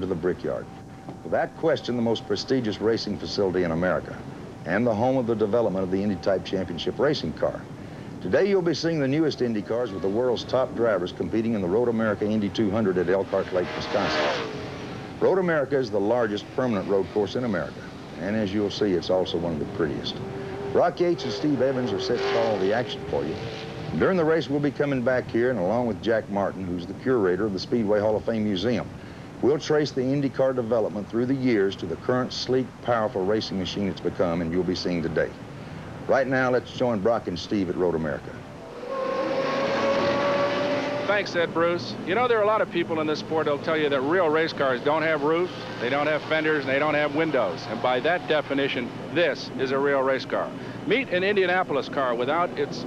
to the Brickyard. Without question, the most prestigious racing facility in America, and the home of the development of the Indy Type Championship racing car. Today, you'll be seeing the newest Indy cars with the world's top drivers competing in the Road America Indy 200 at Elkhart Lake, Wisconsin. Road America is the largest permanent road course in America, and as you'll see, it's also one of the prettiest. Brock Yates and Steve Evans are set to follow the action for you. And during the race, we'll be coming back here, and along with Jack Martin, who's the curator of the Speedway Hall of Fame Museum, we'll trace the IndyCar development through the years to the current sleek, powerful racing machine it's become, and you'll be seeing today. Right now, let's join Brock and Steve at Road America. Thanks, Ed Bruce. You know, there are a lot of people in this sport that'll tell you that real race cars don't have roofs, they don't have fenders, and they don't have windows. And by that definition, this is a real race car. Meet an Indianapolis car without its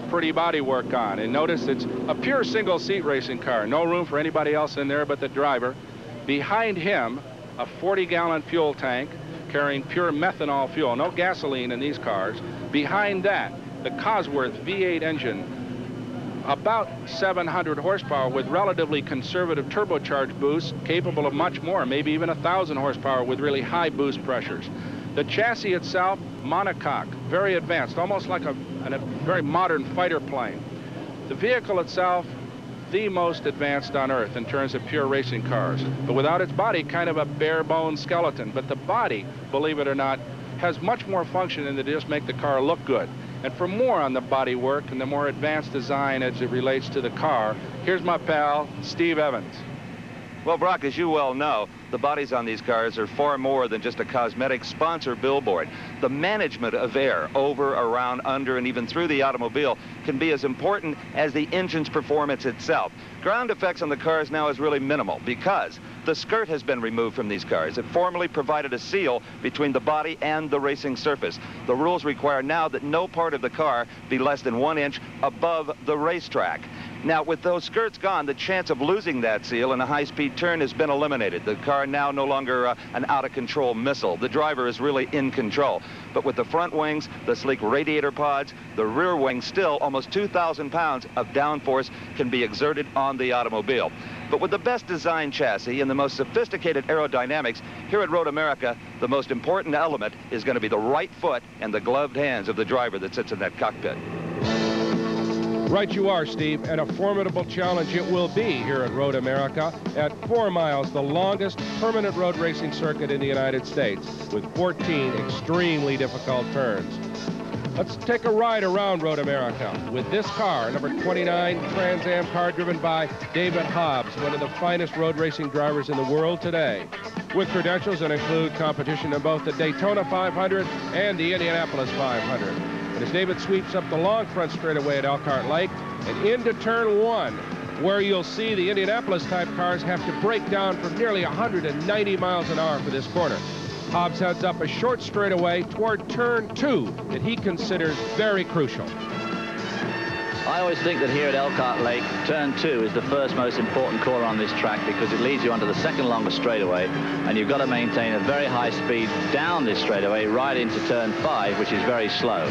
pretty bodywork on. And notice it's a pure single-seat racing car. No room for anybody else in there but the driver. Behind him, a 40-gallon fuel tank carrying pure methanol fuel. No gasoline in these cars. Behind that, the Cosworth V8 engine, about 700 horsepower with relatively conservative turbocharged boost, capable of much more, maybe even 1,000 horsepower with really high boost pressures. The chassis itself, monocoque, very advanced, almost like a very modern fighter plane. The vehicle itself, the most advanced on Earth in terms of pure racing cars, but without its body, kind of a bare-bones skeleton. But the body, believe it or not, has much more function than to just make the car look good. And for more on the body work and the more advanced design as it relates to the car, here's my pal, Steve Evans. Well, Brock, as you well know, the bodies on these cars are far more than just a cosmetic sponsor billboard. The management of air over, around, under, and even through the automobile can be as important as the engine's performance itself. Ground effects on the cars now is really minimal because the skirt has been removed from these cars. It formerly provided a seal between the body and the racing surface. The rules require now that no part of the car be less than 1 inch above the racetrack. Now, with those skirts gone, the chance of losing that seal in a high-speed turn has been eliminated. The car now no longer an out-of-control missile. The driver is really in control. But with the front wings, the sleek radiator pods, the rear wing, still almost 2,000 pounds of downforce can be exerted on the automobile. But with the best designed chassis and the most sophisticated aerodynamics, here at Road America, the most important element is going to be the right foot and the gloved hands of the driver that sits in that cockpit. Right you are, Steve, and a formidable challenge it will be here at Road America at 4 miles, the longest permanent road racing circuit in the United States, with 14 extremely difficult turns. Let's take a ride around Road America with this car, number 29 Trans Am car driven by David Hobbs, one of the finest road racing drivers in the world today, with credentials that include competition in both the Daytona 500 and the Indianapolis 500. And as David sweeps up the long front straightaway at Elkhart Lake and into turn 1, where you'll see the Indianapolis type cars have to break down from nearly 190 miles an hour for this corner. Hobbs heads up a short straightaway toward turn 2 that he considers very crucial. I always think that here at Elkhart Lake, turn 2 is the first most important corner on this track because it leads you onto the second longest straightaway, and you've got to maintain a very high speed down this straightaway right into turn 5, which is very slow.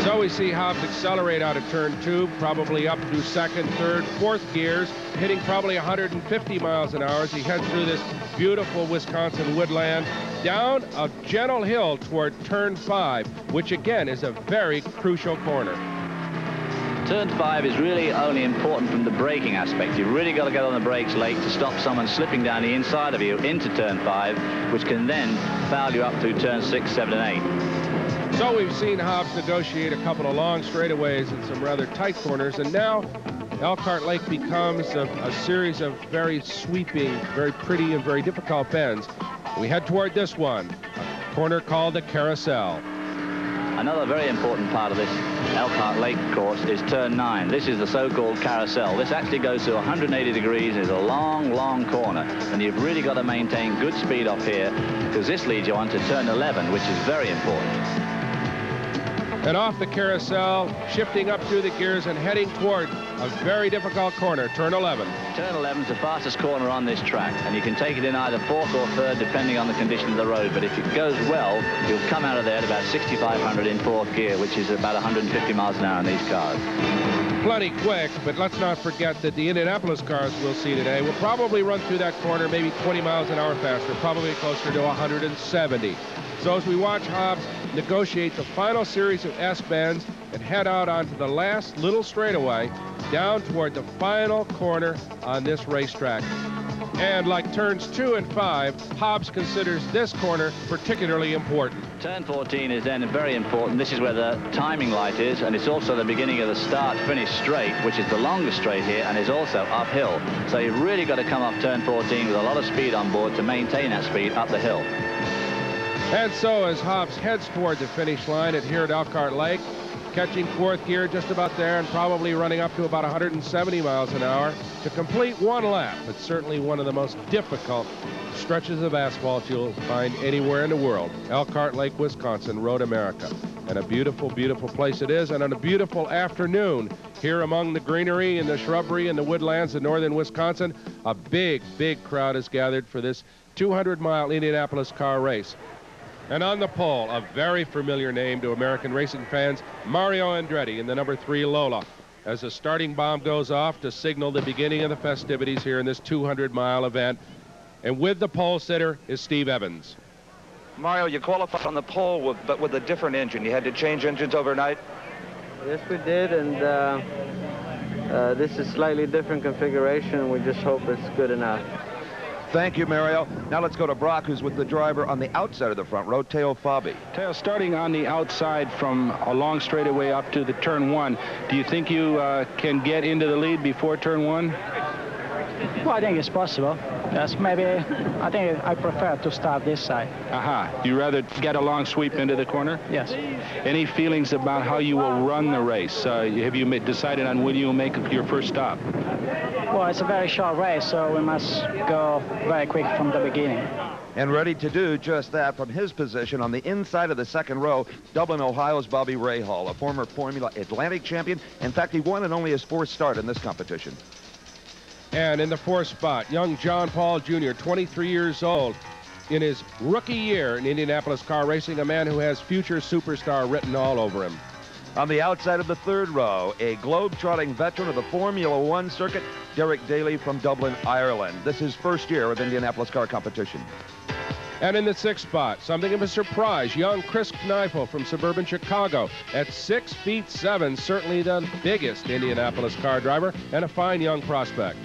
So we see Hobbs accelerate out of turn 2, probably up through second, third, fourth gears, hitting probably 150 miles an hour as he heads through this beautiful Wisconsin woodland, down a gentle hill toward turn 5, which again is a very crucial corner. Turn 5 is really only important from the braking aspect. You've really got to get on the brakes late to stop someone slipping down the inside of you into turn 5, which can then foul you up through turn 6, 7, and 8. So we've seen Hobbs negotiate a couple of long straightaways and some rather tight corners, and now Elkhart Lake becomes a series of very sweeping, very pretty, and very difficult bends. We head toward this one, a corner called the Carousel. Another very important part of this Elkhart Lake course is turn 9. This is the so-called carousel. This actually goes to 180 degrees, is a long, long corner, and you've really got to maintain good speed off here because this leads you on to turn 11, which is very important. And off the carousel, shifting up through the gears and heading toward a very difficult corner, turn 11. Turn 11 is the fastest corner on this track, and you can take it in either fourth or third, depending on the condition of the road. But if it goes well, you'll come out of there at about 6,500 in fourth gear, which is about 150 miles an hour in these cars. Plenty quick, but let's not forget that the Indianapolis cars we'll see today will probably run through that corner maybe 20 miles an hour faster, probably closer to 170. So as we watch Hobbs negotiate the final series of S-bends and head out onto the last little straightaway down toward the final corner on this racetrack. And like turns 2 and 5, Hobbs considers this corner particularly important. Turn 14 is then very important. This is where the timing light is, and it's also the beginning of the start-finish straight, which is the longest straight here and is also uphill. So you've really got to come off turn 14 with a lot of speed on board to maintain that speed up the hill. And so as Hobbs heads toward the finish line here at Elkhart Lake, catching fourth gear just about there and probably running up to about 170 miles an hour to complete one lap. It's certainly one of the most difficult stretches of asphalt you'll find anywhere in the world. Elkhart Lake, Wisconsin, Road America. And a beautiful, beautiful place it is, and on a beautiful afternoon here among the greenery and the shrubbery and the woodlands of northern Wisconsin, a big, big crowd is gathered for this 200-mile Indianapolis car race. And on the pole, a very familiar name to American racing fans, Mario Andretti in the number 3 Lola, as the starting bomb goes off to signal the beginning of the festivities here in this 200-mile event. And with the pole sitter is Steve Evans. Mario, you qualified on the pole, but with a different engine. You had to change engines overnight? Yes, we did, and this is slightly different configuration. We just hope it's good enough. Thank you, Mario. Now let's go to Brock, who's with the driver on the outside of the front row, Teo Fabi. Teo, starting on the outside from a long straightaway up to the turn 1, do you think you can get into the lead before turn 1? Well, I think it's possible. Yes, maybe. I think I prefer to start this side. Aha. Do you rather get a long sweep into the corner? Yes. Any feelings about how you will run the race? Have you decided on when you will make your first stop? Well, it's a very short race, so we must go very quick from the beginning. And ready to do just that from his position on the inside of the second row, Dublin, Ohio's Bobby Rahal, a former Formula Atlantic champion. In fact, he won in only his 4th start in this competition. And in the 4th spot, young John Paul Jr., 23 years old, in his rookie year in Indianapolis car racing, a man who has future superstar written all over him. On the outside of the 3rd row, a globe-trotting veteran of the Formula One circuit, Derek Daly from Dublin, Ireland. This is his first year of Indianapolis car competition. And in the 6th spot, something of a surprise, young Chris Kneifel from suburban Chicago at 6'7", certainly the biggest Indianapolis car driver and a fine young prospect.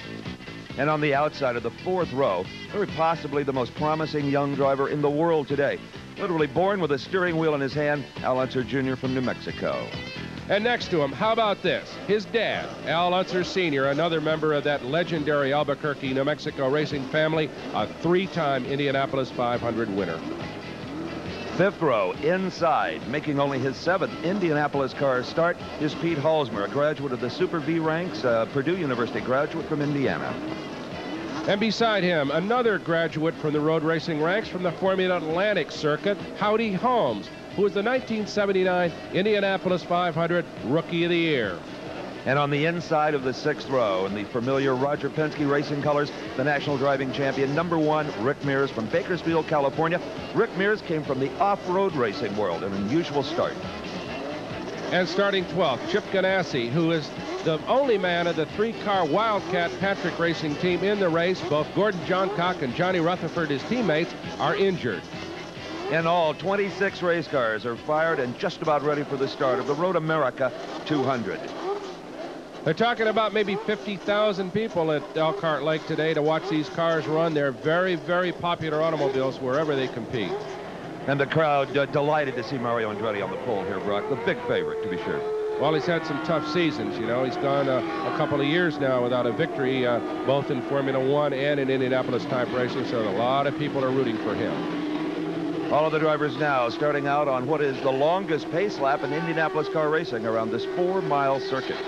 And on the outside of the 4th row, very possibly the most promising young driver in the world today. Literally born with a steering wheel in his hand, Al Unser Jr. from New Mexico. And next to him, how about this? His dad, Al Unser Sr., another member of that legendary Albuquerque, New Mexico racing family, a 3-time Indianapolis 500 winner. 5th row, inside, making only his 7th Indianapolis car start, is Pete Halsmer, a graduate of the Super V ranks, Purdue University graduate from Indiana. And beside him, another graduate from the road racing ranks from the Formula Atlantic circuit, Howdy Holmes, who was the 1979 Indianapolis 500 Rookie of the Year. And on the inside of the 6th row, in the familiar Roger Penske racing colors, the national driving champion, number 1, Rick Mears from Bakersfield, California. Rick Mears came from the off-road racing world, an unusual start. And starting 12th, Chip Ganassi, who is the only man of the 3-car Wildcat Patrick Racing team in the race. Both Gordon Johncock and Johnny Rutherford, his teammates, are injured. In all, 26 race cars are fired and just about ready for the start of the Road America 200. They're talking about maybe 50,000 people at Elkhart Lake today to watch these cars run. They're very, very popular automobiles wherever they compete. And the crowd delighted to see Mario Andretti on the pole here, Brock. The big favorite, to be sure. Well, he's had some tough seasons, you know. He's gone a couple of years now without a victory, both in Formula One and in Indianapolis type racing, so a lot of people are rooting for him. All of the drivers now starting out on what is the longest pace lap in Indianapolis car racing around this 4-mile circuit.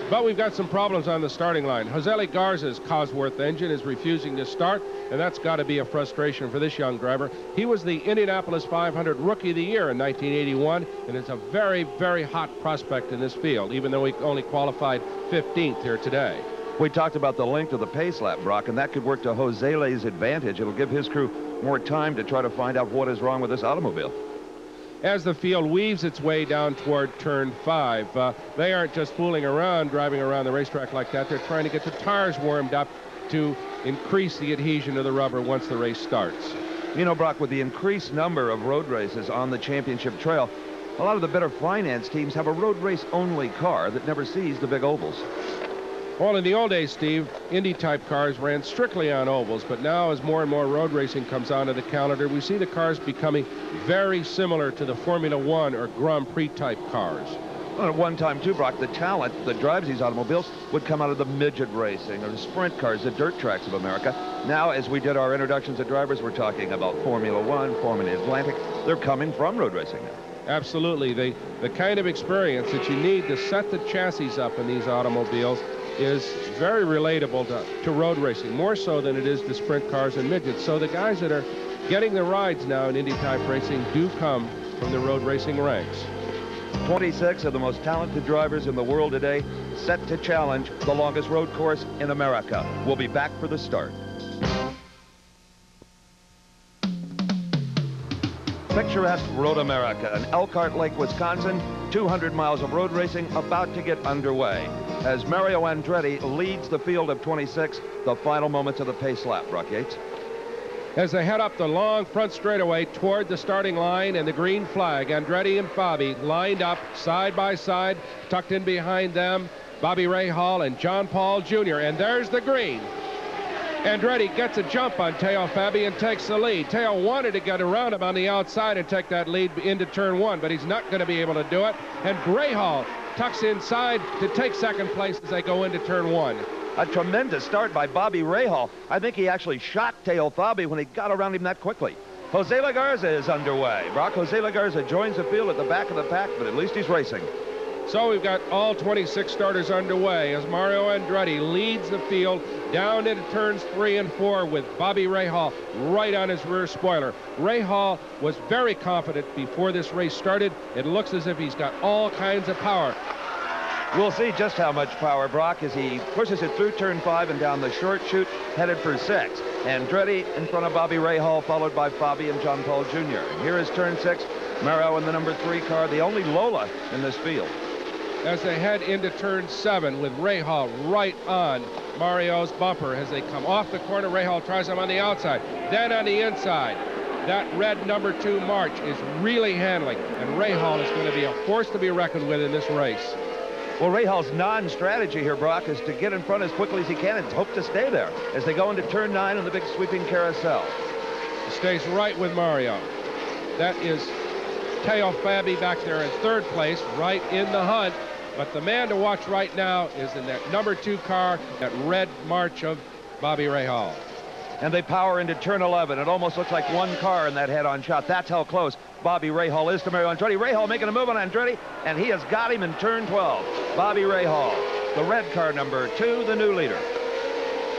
But we've got some problems on the starting line. Jose Garza's Cosworth engine is refusing to start, and that's got to be a frustration for this young driver. He was the Indianapolis 500 Rookie of the Year in 1981, and is a very, very hot prospect in this field, even though he only qualified 15th here today. We talked about the length of the pace lap, Brock, and that could work to Jose's advantage. It'll give his crew more time to try to find out what is wrong with this automobile. As the field weaves its way down toward turn 5, they aren't just fooling around, driving around the racetrack like that. They're trying to get the tires warmed up to increase the adhesion of the rubber once the race starts. You know, Brock, with the increased number of road races on the championship trail, a lot of the better finance teams have a road race only car that never sees the big ovals. Well, in the old days, Steve, Indy-type cars ran strictly on ovals, but now as more and more road racing comes onto the calendar, we see the cars becoming very similar to the Formula One or Grand Prix-type cars. Well, at one time, too, Brock, the talent that drives these automobiles would come out of the midget racing or the sprint cars, the dirt tracks of America. Now, as we did our introductions of drivers, we're talking about Formula One, Formula Atlantic. They're coming from road racing now. Absolutely. The kind of experience that you need to set the chassis up in these automobiles is very relatable to road racing, more so than it is to sprint cars and midgets. So the guys that are getting the rides now in Indy-type racing do come from the road racing ranks. 26 of the most talented drivers in the world today set to challenge the longest road course in America. We'll be back for the start. Picturesque Road America in Elkhart Lake, Wisconsin. 200 miles of road racing about to get underway. As Mario Andretti leads the field of 26, the final moments of the pace lap, Brock Yates. As they head up the long front straightaway toward the starting line and the green flag, Andretti and Bobby lined up side by side, tucked in behind them, Bobby Rahal and John Paul Jr. And there's the green. Andretti gets a jump on Teo Fabi and takes the lead. Teo wanted to get around him on the outside and take that lead into turn 1, but he's not going to be able to do it. And Rahal tucks inside to take second place as they go into turn 1. A tremendous start by Bobby Rahal. I think he actually shocked Teo Fabi when he got around him that quickly. Jose Lagarza is underway. Brock, Jose Lagarza joins the field at the back of the pack, but at least he's racing. So we've got all 26 starters underway as Mario Andretti leads the field down into turns 3 and 4 with Bobby Rahal right on his rear spoiler. Rahal was very confident before this race started. It looks as if he's got all kinds of power. We'll see just how much power, Brock, as he pushes it through turn 5 and down the short chute, headed for 6. Andretti in front of Bobby Rahal, followed by Fabi and John Paul Jr. And here is turn 6, Mario in the number 3 car, the only Lola in this field. As they head into turn 7 with Rahal right on Mario's bumper as they come off the corner. Rahal tries him on the outside, then on the inside. That red number 2 March is really handling, and Rahal is going to be a force to be reckoned with in this race. Well, Rahal's non-strategy here, Brock, is to get in front as quickly as he can and hope to stay there as they go into turn 9 on the big sweeping carousel. He stays right with Mario. That is Teo Fabi back there in 3rd place, right in the hunt. But the man to watch right now is in that number 2 car, that red March of Bobby Rahal. And they power into turn 11. It almost looks like one car in that head-on shot. That's how close Bobby Rahal is to Mario Andretti. Rahal making a move on Andretti, and he has got him in turn 12. Bobby Rahal, the red car number 2, the new leader.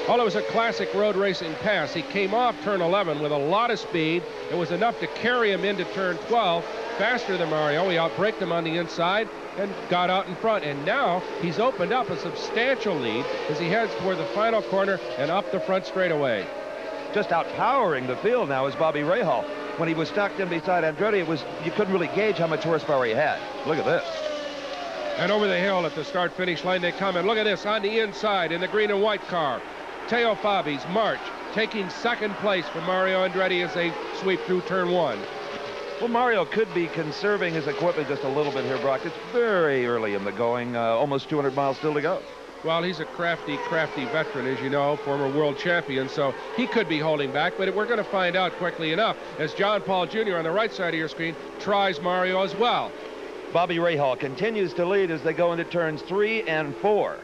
Well, it was a classic road racing pass. He came off turn 11 with a lot of speed. It was enough to carry him into turn 12, faster than Mario. He outbraked him on the inside and got out in front. And now he's opened up a substantial lead as he heads toward the final corner and up the front straightaway. Just outpowering the field now is Bobby Rahal. When he was tucked in beside Andretti, you couldn't really gauge how much horsepower he had. Look at this. And over the hill at the start-finish line they come. And look at this on the inside in the green and white car. Teo Fabi's March taking 2nd place for Mario Andretti as they sweep through turn 1. Well, Mario could be conserving his equipment just a little bit here, Brock. It's very early in the going, almost 200 miles still to go. Well, he's a crafty veteran, as you know, former world champion, so he could be holding back, but we're going to find out quickly enough as John Paul Jr. on the right side of your screen tries Mario as well. Bobby Rahal continues to lead as they go into turns 3 and 4.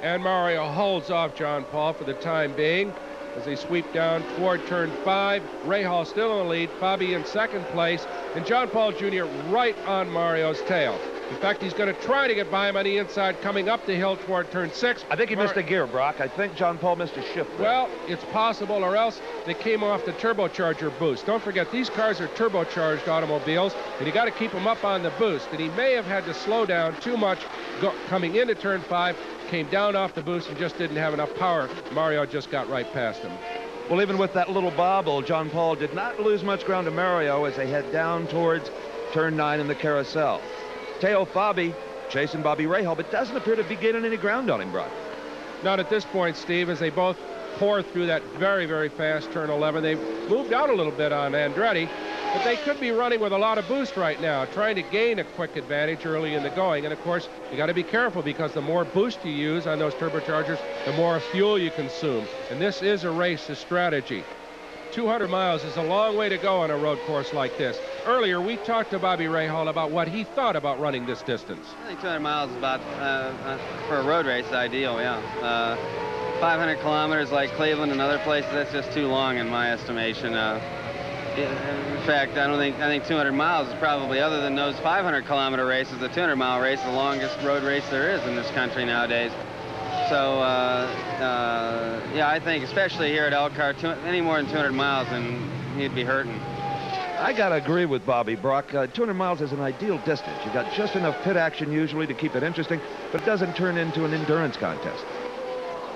And Mario holds off John Paul for the time being as they sweep down toward turn 5. Rahal still in the lead, Fabi in 2nd place, and John Paul Jr. right on Mario's tail. In fact, he's going to try to get by him on the inside coming up the hill toward turn 6. I think he missed a gear, Brock. I think John Paul missed a shift there. Well, it's possible, or else they came off the turbocharger boost. Don't forget, these cars are turbocharged automobiles, and you got to keep them up on the boost. And he may have had to slow down too much coming into turn 5 came down off the boost and just didn't have enough power. Mario just got right past him. Well, even with that little bobble, John Paul did not lose much ground to Mario as they head down towards turn 9 in the carousel. Teo Fabi chasing Bobby Rahal, but doesn't appear to be gaining any ground on him, Brock. Not at this point, Steve, as they both pour through that very, very fast turn 11. They've moved out a little bit on Andretti, but they could be running with a lot of boost right now, trying to gain a quick advantage early in the going. And of course, you got to be careful because the more boost you use on those turbochargers, the more fuel you consume. And this is a race, a strategy. 200 miles is a long way to go on a road course like this. Earlier, we talked to Bobby Rahal about what he thought about running this distance. I think 200 miles is about, for a road race, ideal, yeah. 500 kilometers like Cleveland and other places, that's just too long in my estimation. In fact, I think 200 miles is probably, other than those 500 kilometer races, the 200 mile race is the longest road race there is in this country nowadays. So, yeah, I think especially here at Elkhart, any more than 200 miles and he'd be hurting. I got to agree with Bobby, Brock. 200 miles is an ideal distance. You got just enough pit action usually to keep it interesting, but it doesn't turn into an endurance contest.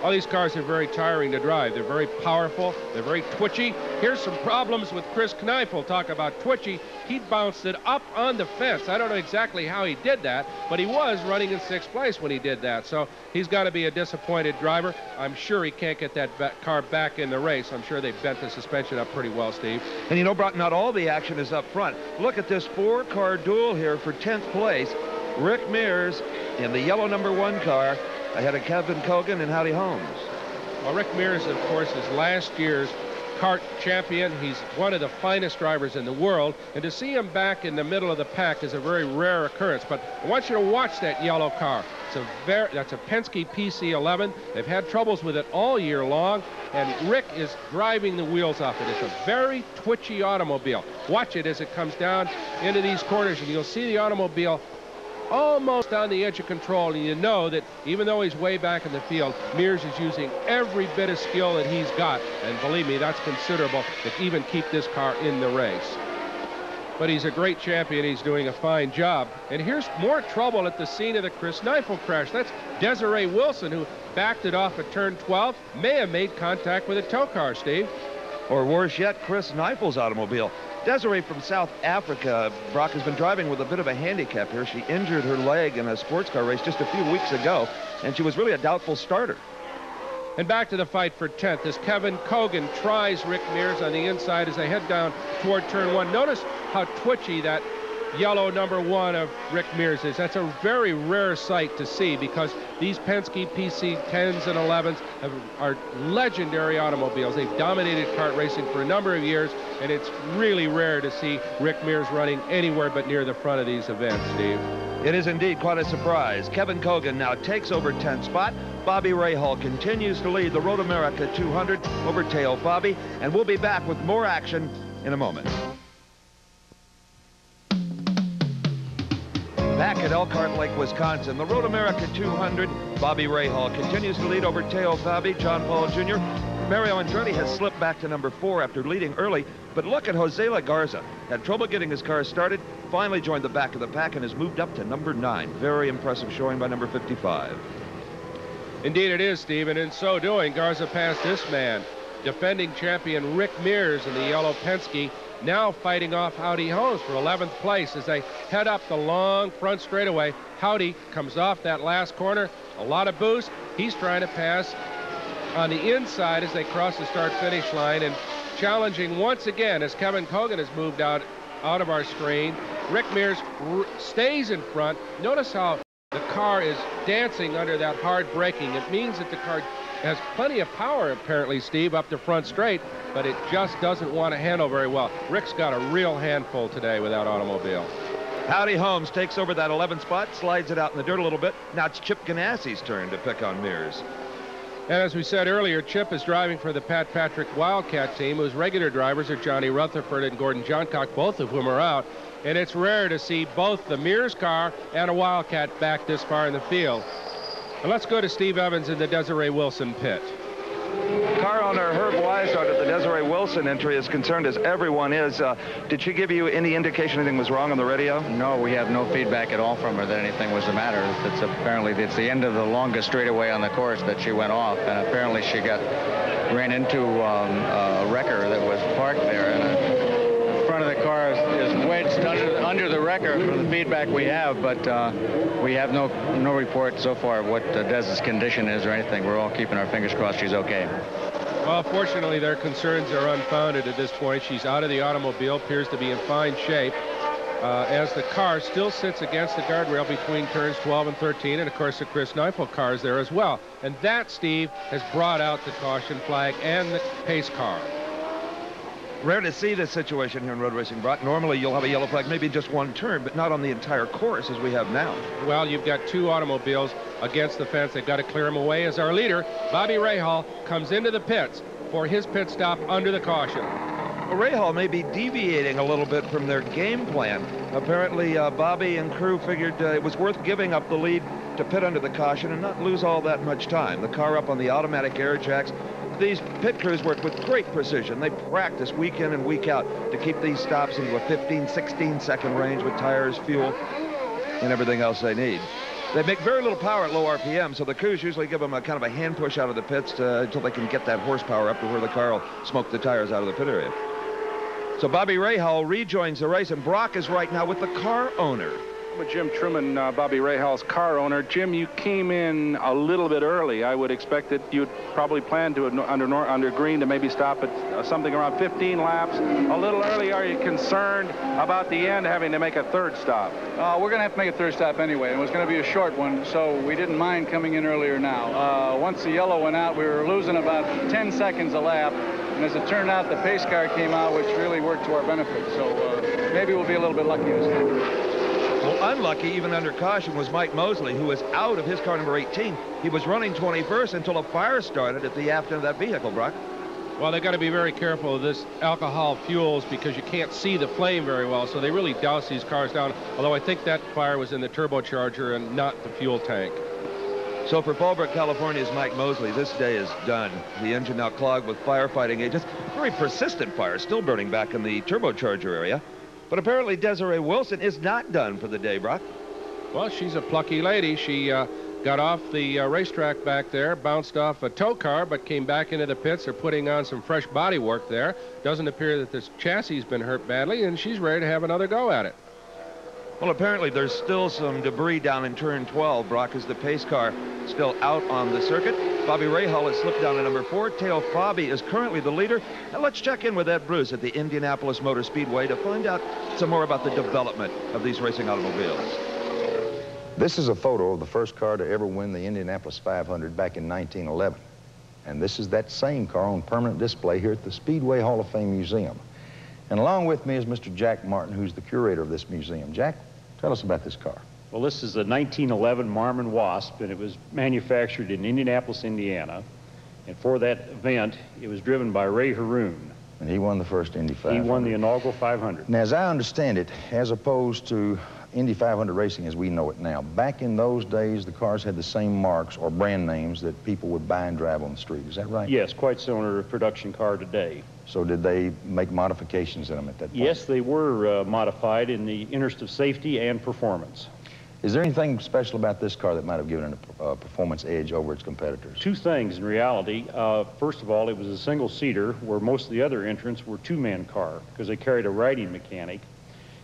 All these cars are very tiring to drive. They're very powerful. They're very twitchy. Here's some problems with Chris Kneifel. Talk about twitchy. He bounced it up on the fence. I don't know exactly how he did that, but he was running in 6th place when he did that. So he's got to be a disappointed driver. I'm sure he can't get that car back in the race. I'm sure they bent the suspension up pretty well, Steve. And you know, Brock, not all the action is up front. Look at this 4-car duel here for 10th place. Rick Mears in the yellow #1 car, ahead of Kevin Kogan and Howdy Holmes. Well, Rick Mears, of course, is last year's kart champion. He's one of the finest drivers in the world, and to see him back in the middle of the pack is a very rare occurrence. But I want you to watch that yellow car. That's a Penske PC11. They've had troubles with it all year long, and Rick is driving the wheels off it. It's a very twitchy automobile. Watch it as it comes down into these corners, and you'll see the automobile almost on the edge of control, and you know that even though he's way back in the field, Mears is using every bit of skill that he's got, and believe me, that's considerable to even keep this car in the race. But he's a great champion. He's doing a fine job. And here's more trouble at the scene of the Chris Kneifel crash. That's Desiree Wilson, who backed it off at turn 12, may have made contact with a tow car, Steve. Or worse yet, Chris Kneifel's automobile. Desiree from South Africa, Brock, has been driving with a bit of a handicap here. She injured her leg in a sports car race just a few weeks ago, and she was really a doubtful starter. And back to the fight for 10th as Kevin Kogan tries Rick Mears on the inside as they head down toward turn 1. Notice how twitchy that yellow #1 of Rick Mears is. That's a very rare sight to see because these Penske PC 10s and 11s are legendary automobiles. They've dominated kart racing for a number of years, and it's really rare to see Rick Mears running anywhere but near the front of these events, Steve. It is indeed quite a surprise. Kevin Kogan now takes over 10th spot. Bobby Rahal continues to lead the Road America 200 over Teo Fabi, and we'll be back with more action in a moment. Back at Elkhart Lake, Wisconsin, the Road America 200, Bobby Rahal continues to lead over Teo Fabi, John Paul Jr. Mario Andretti has slipped back to #4 after leading early, but look at Jose Lagarza. Had trouble getting his car started, finally joined the back of the pack and has moved up to #9. Very impressive showing by number 55. Indeed it is, Steve, and in so doing, Garza passed this man, defending champion Rick Mears in the yellow Penske, now fighting off Howdy Holmes for 11th place as they head up the long front straightaway. Howdy comes off that last corner, a lot of boost. He's trying to pass on the inside as they cross the start-finish line, and challenging once again as Kevin Kogan has moved out of our screen. Rick Mears stays in front. Notice how the car is dancing under that hard braking. It means that the car has plenty of power, apparently, Steve, up the front straight, but it just doesn't want to handle very well. Rick's got a real handful today with that automobile. Howdy Holmes takes over that 11th spot, slides it out in the dirt a little bit. Now it's Chip Ganassi's turn to pick on Mears. And as we said earlier, Chip is driving for the Pat Patrick Wildcat team, whose regular drivers are Johnny Rutherford and Gordon Johncock, both of whom are out. And it's rare to see both the Mears car and a Wildcat back this far in the field. And let's go to Steve Evans in the Desiree Wilson pit. Car owner Herb Weishart at the Desiree Wilson Wilson entry is concerned, as everyone is. Did she give you any indication anything was wrong on the radio? No, we have no feedback at all from her that anything was the matter. It's apparently it's the end of the longest straightaway on the course that she went off, and apparently she ran into a wrecker that was parked there, and the front of the car is wedged under the wrecker from the feedback we have, but we have no report so far of what Dez's condition is or anything. We're all keeping our fingers crossed she's okay. Well, fortunately, their concerns are unfounded at this point. She's out of the automobile, appears to be in fine shape, as the car still sits against the guardrail between turns 12 and 13, and of course the Chris Neifel car is there as well. And that, Steve, has brought out the caution flag and the pace car. Rare to see this situation here in road racing, Brock. Normally you'll have a yellow flag maybe just one turn, but not on the entire course as we have now. Well, you've got two automobiles against the fence. They've got to clear them away as our leader, Bobby Rahal, comes into the pits for his pit stop under the caution. Well, Rahal may be deviating a little bit from their game plan. Apparently, Bobby and crew figured it was worth giving up the lead to pit under the caution and not lose all that much time. The car up on the automatic air jacks. These pit crews work with great precision. They practice week in and week out to keep these stops into a 15, 16-second range with tires, fuel, and everything else they need. They make very little power at low RPM, so the crews usually give them a kind of a hand push out of the pits until they can get that horsepower up to where the car will smoke the tires out of the pit area. So Bobby Rahal rejoins the race, and Brock is right now with the car owner. With Jim Truman, Bobby Rahal's car owner. Jim, you came in a little bit early. I would expect that you'd probably plan to, under green, to maybe stop at something around 15 laps. A little early. Are you concerned about the end, having to make a third stop? We're going to have to make a third stop anyway. It was going to be a short one, so we didn't mind coming in earlier now. Once the yellow went out, we were losing about 10 seconds a lap. And as it turned out, the pace car came out, which really worked to our benefit. So maybe we'll be a little bit lucky this time. Well, unlucky, even under caution, was Mike Mosley, who was out of his car number 18. He was running 21st until a fire started at the aft end of that vehicle, Brock. Well, they got to be very careful of this alcohol fuels because you can't see the flame very well, so they really douse these cars down, although I think that fire was in the turbocharger and not the fuel tank. So for Fallbrook, California's Mike Mosley, this day is done. The engine now clogged with firefighting agents. Very persistent fire, still burning back in the turbocharger area. But apparently Desiree Wilson is not done for the day, Brock. Well, she's a plucky lady. She got off the racetrack back there, bounced off a tow car, but came back into the pits. They're putting on some fresh body work there. Doesn't appear that this chassis has been hurt badly, and she's ready to have another go at it. Well, apparently there's still some debris down in turn 12, Brock, as the pace car still out on the circuit. Bobby Rahal has slipped down to number 4. Teo Fabi is currently the leader. And let's check in with Ed Bruce at the Indianapolis Motor Speedway to find out some more about the development of these racing automobiles. This is a photo of the first car to ever win the Indianapolis 500 back in 1911. And this is that same car on permanent display here at the Speedway Hall of Fame Museum. And along with me is Mr. Jack Martin, who's the curator of this museum. Jack, tell us about this car. Well, this is a 1911 Marmon Wasp, and it was manufactured in Indianapolis, Indiana. And for that event, it was driven by Ray Haroon. And he won the first Indy 500. He won the inaugural 500. Now, as I understand it, as opposed to Indy 500 racing as we know it now, back in those days, the cars had the same marks or brand names that people would buy and drive on the street. Is that right? Yes, quite similar to a production car today. So did they make modifications in them at that point? Yes, they were modified in the interest of safety and performance. Is there anything special about this car that might have given it a performance edge over its competitors? Two things in reality. First of all, it was a single-seater, where most of the other entrants were two-man car because they carried a riding mechanic.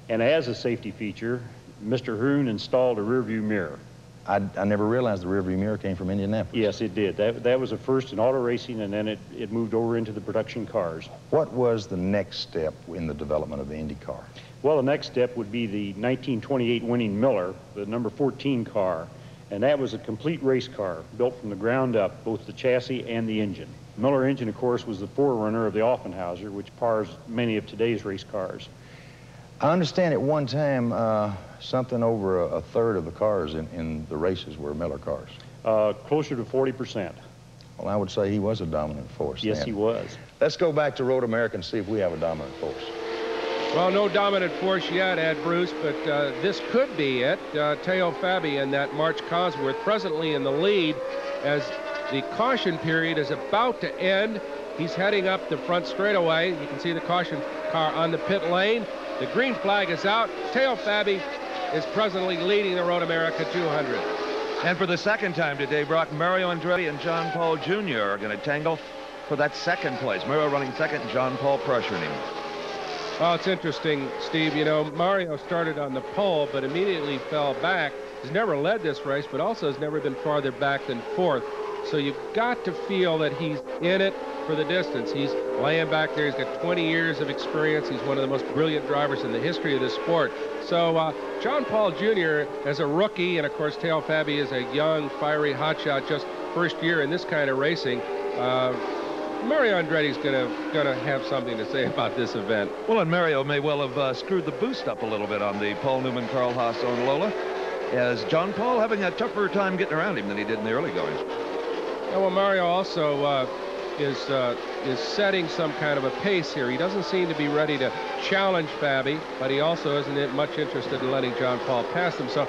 And as a safety feature, Mr. Haroon installed a rear-view mirror. I never realized the rear-view mirror came from Indianapolis. Yes, it did. That was a first in auto racing, and then it moved over into the production cars. What was the next step in the development of the Indy car? Well, the next step would be the 1928 winning Miller, the number 14 car, and that was a complete race car built from the ground up, both the chassis and the engine. Miller engine, of course, was the forerunner of the Offenhauser, which powers many of today's race cars. I understand at one time something over a third of the cars in the races were Miller cars. Closer to 40%. Well, I would say he was a dominant force. Yes, then. he was. Let's go back to Road America and see if we have a dominant force. Well, no dominant force yet, Ed Bruce, but this could be it. Teo Fabi and that March Cosworth presently in the lead as the caution period is about to end. He's heading up the front straightaway. You can see the caution car on the pit lane. The green flag is out. Teo Fabi is presently leading the Road America 200. And for the second time today, Brock, Mario Andretti and John Paul Jr. are going to tangle for that second place. Mario running second and John Paul pressuring him. Oh, it's interesting, Steve. You know, Mario started on the pole, but immediately fell back. He's never led this race, but also has never been farther back than fourth. So you've got to feel that he's in it for the distance. He's laying back there. He's got 20 years of experience. He's one of the most brilliant drivers in the history of the sport. So John Paul Jr. as a rookie, and of course Teo Fabi is a young, fiery hotshot, just first year in this kind of racing. Mario Andretti's gonna have something to say about this event. Well, and Mario may well have screwed the boost up a little bit on the Paul Newman, Carl Haas own Lola, as John Paul having a tougher time getting around him than he did in the early going. Oh, well, Mario also is setting some kind of a pace here. He doesn't seem to be ready to challenge Fabi, but he also isn't much interested in letting John Paul pass him. So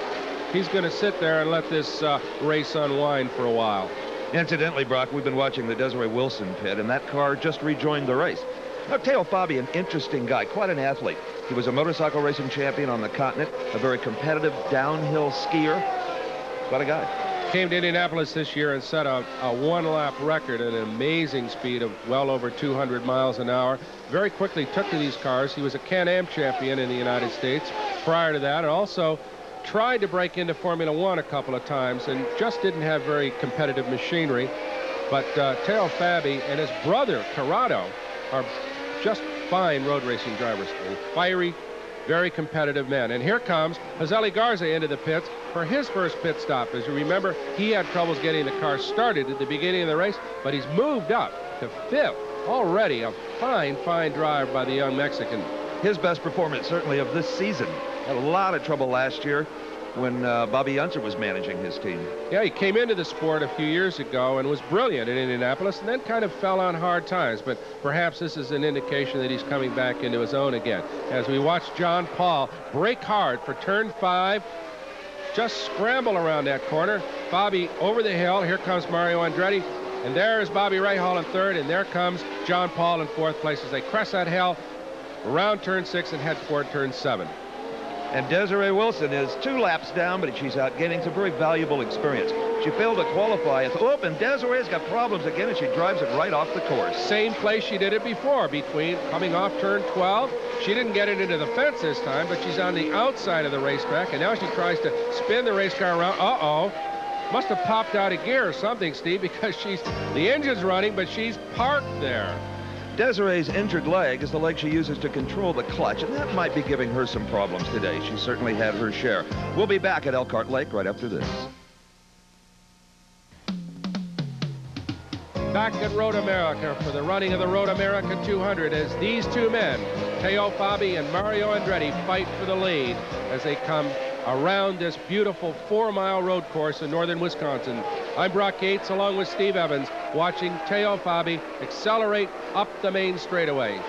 he's going to sit there and let this race unwind for a while. Incidentally, Brock, we've been watching the Desiree Wilson pit, and that car just rejoined the race. Now, Teo Fabi, an interesting guy, quite an athlete. He was a motorcycle racing champion on the continent, a very competitive downhill skier. Quite a guy. Came to Indianapolis this year and set a one-lap record at an amazing speed of well over 200 miles an hour. Very quickly took to these cars. He was a Can-Am champion in the United States prior to that, and also tried to break into Formula One a couple of times and just didn't have very competitive machinery. But Teo Fabi and his brother, Corrado, are just fine road racing drivers. Fiery, very competitive men. And here comes Jose Garza into the pits for his first pit stop. As you remember, he had troubles getting the car started at the beginning of the race, but he's moved up to fifth. Already a fine, fine drive by the young Mexican. His best performance, certainly, of this season. Had a lot of trouble last year when Bobby Unser was managing his team. Yeah, he came into the sport a few years ago and was brilliant in Indianapolis, and then kind of fell on hard times. But perhaps this is an indication that he's coming back into his own again. As we watch John Paul brake hard for turn 5, just scramble around that corner. Bobby over the hill. Here comes Mario Andretti. And there is Bobby Rahal in third, and there comes John Paul in fourth place as they crest that hill around turn 6 and head toward turn 7. And Desiree Wilson is 2 laps down, but she's out gaining some very valuable experience. She failed to qualify at the and Desiree's got problems again, and she drives it right off the course. Same place she did it before, between coming off turn 12. She didn't get it into the fence this time, but she's on the outside of the racetrack, and now she tries to spin the race car around. Uh-oh. Must have popped out of gear or something, Steve, because the engine's running, but she's parked there. Desiree's injured leg is the leg she uses to control the clutch, and that might be giving her some problems today. She certainly had her share. We'll be back at Elkhart Lake right after this. Back at Road America for the running of the Road America 200 as these two men, Teo Fabi and Mario Andretti, fight for the lead as they come around this beautiful 4-mile road course in northern Wisconsin. I'm Brock Yates along with Steve Evans, watching Teo Fabi accelerate up the main straightaway.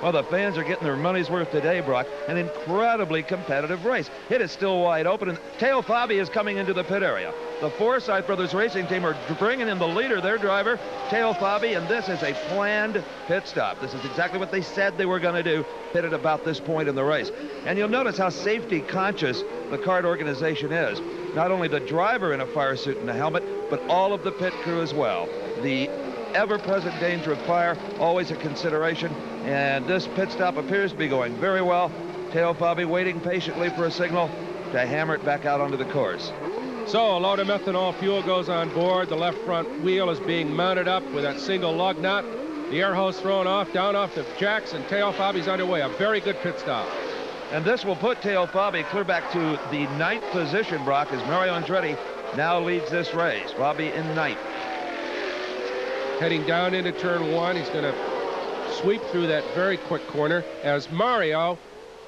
Well, the fans are getting their money's worth today, Brock. An incredibly competitive race. It is still wide open, and Teo Fabi is coming into the pit area. The Forsythe Brothers Racing Team are bringing in the leader, their driver, Teo Fabi, and this is a planned pit stop. This is exactly what they said they were going to do, pit at about this point in the race. And you'll notice how safety conscious the kart organization is. Not only the driver in a fire suit and a helmet, but all of the pit crew as well. The ever-present danger of fire, always a consideration, and this pit stop appears to be going very well. Teo Fabi waiting patiently for a signal to hammer it back out onto the course. So a load of methanol fuel goes on board. The left front wheel is being mounted up with that single lug nut. The air hose thrown off, down off the jacks, and Teo Fabi's underway. A very good pit stop. And this will put Teo Fabi clear back to the 9th position, Brock, as Mario Andretti now leads this race. Fabi in 9th. Heading down into turn 1, he's going to sweep through that very quick corner as Mario,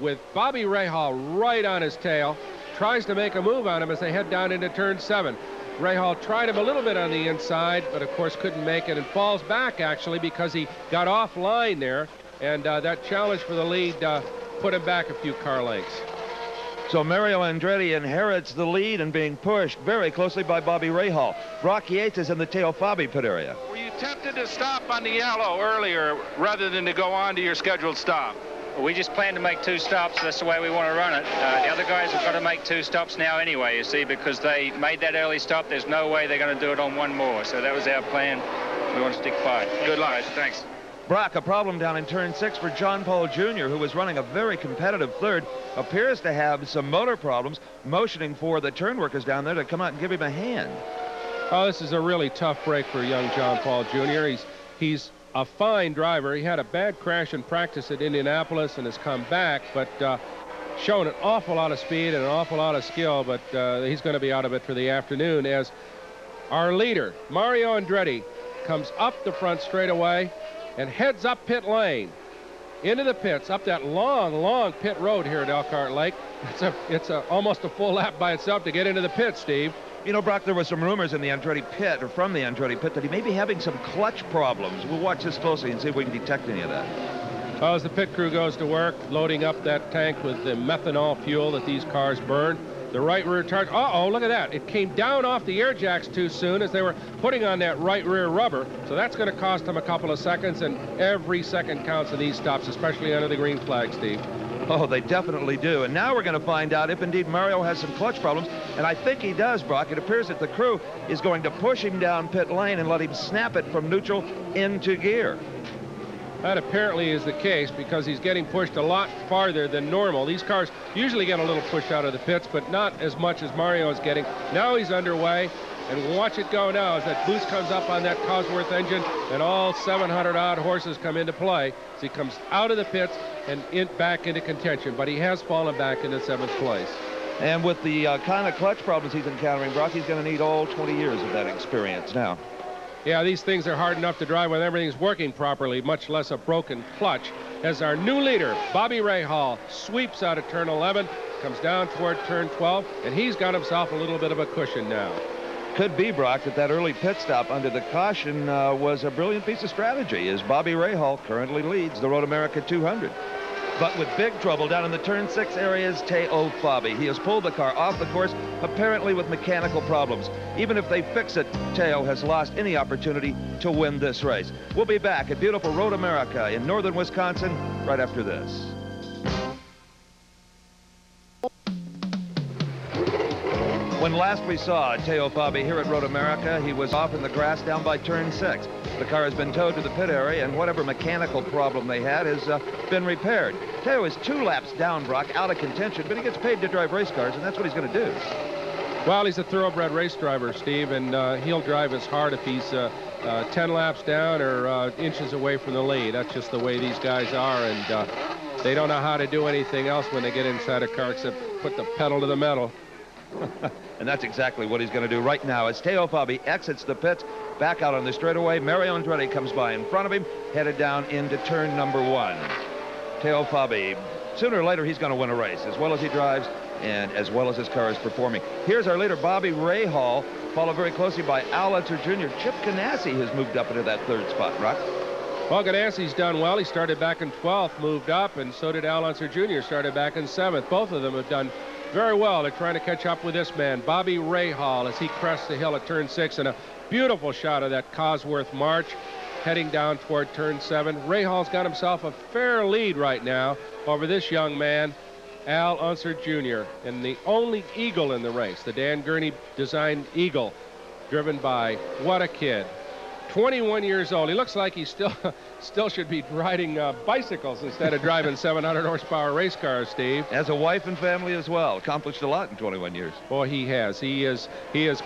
with Bobby Rahal right on his tail, tries to make a move on him as they head down into turn 7. Rahal tried him a little bit on the inside, but of course couldn't make it, and falls back actually because he got offline there, and that challenge for the lead put him back a few car lengths. So Mario Andretti inherits the lead and being pushed very closely by Bobby Rahal. Brock Yates is in the Teo Fabi pit area. Were you tempted to stop on the yellow earlier rather than to go on to your scheduled stop? We just plan to make 2 stops. That's the way we want to run it. The other guys have got to make 2 stops now anyway, you see, because they made that early stop. There's no way they're going to do it on 1 more. So that was our plan. We want to stick 5. Good luck. Thanks. Brock, a problem down in turn 6 for John Paul Jr., who was running a very competitive third, appears to have some motor problems, motioning for the turn workers down there to come out and give him a hand. Oh, this is a really tough break for young John Paul Jr. He's a fine driver. He had a bad crash in practice at Indianapolis and has come back, but shown an awful lot of speed and an awful lot of skill, but he's going to be out of it for the afternoon as our leader, Mario Andretti, comes up the front straightaway and heads up pit lane into the pits, up that long pit road here at Elkhart Lake. It's almost a full lap by itself to get into the pit, Steve. You know, Brock, there were some rumors in the Andretti pit, or from the Andretti pit, that he may be having some clutch problems. We'll watch this closely and see if we can detect any of that. Well, as the pit crew goes to work, loading up that tank with the methanol fuel that these cars burn, the right rear tire, uh-oh, look at that. It came down off the air jacks too soon as they were putting on that right rear rubber. So that's going to cost them a couple of seconds, and every second counts in these stops, especially under the green flag, Steve. Oh, they definitely do. And now we're going to find out if indeed Mario has some clutch problems. And I think he does, Brock. It appears that the crew is going to push him down pit lane and let him snap it from neutral into gear. That apparently is the case because he's getting pushed a lot farther than normal. These cars usually get a little push out of the pits, but not as much as Mario is getting. Now he's underway, and watch it go now as that boost comes up on that Cosworth engine, and all 700-odd horses come into play as he comes out of the pits and back into contention. But he has fallen back into 7th place. And with the kind of clutch problems he's encountering, Brock, he's going to need all 20 years of that experience now. Yeah, these things are hard enough to drive when everything's working properly, much less a broken clutch. As our new leader, Bobby Rahal, sweeps out of turn 11, comes down toward turn 12, and he's got himself a little bit of a cushion now. Could be, Brock, that early pit stop under the caution was a brilliant piece of strategy, as Bobby Rahal currently leads the Road America 200. But with big trouble down in the turn 6 area is Teo Fabi. He has pulled the car off the course, apparently with mechanical problems. Even if they fix it, Teo has lost any opportunity to win this race. We'll be back at beautiful Road America in northern Wisconsin right after this. When last we saw Teo Fabi here at Road America, he was off in the grass down by turn 6. The car has been towed to the pit area, and whatever mechanical problem they had has been repaired. Teo is 2 laps down, Brock, out of contention, but he gets paid to drive race cars, and that's what he's going to do. Well, he's a thoroughbred race driver, Steve, and he'll drive as hard if he's 10 laps down or inches away from the lead. That's just the way these guys are, and they don't know how to do anything else when they get inside a car except put the pedal to the metal. And that's exactly what he's going to do right now as Teo Fabi exits the pits, back out on the straightaway. Mario Andretti comes by in front of him, headed down into turn number 1. Teo Fabi, sooner or later, he's going to win a race, as well as he drives and as well as his car is performing. Here's our leader, Bobby Rahal, followed very closely by Al Unser Jr. Chip Ganassi has moved up into that 3rd spot, Brock. Well, Ganassi's done well. He started back in 12th, moved up, and so did Al Unser Jr., started back in 7th. Both of them have done very well. They're trying to catch up with this man, Bobby Rahal, as he crests the hill at turn 6, and a beautiful shot of that Cosworth March heading down toward turn 7. Rahal's got himself a fair lead right now over this young man, Al Unser Jr., and the only Eagle in the race, the Dan Gurney designed Eagle, driven by what a kid. 21 years old. He looks like he still should be riding bicycles instead of driving 700 horsepower race cars, Steve. Has a wife and family as well. Accomplished a lot in 21 years. Boy, he has. He is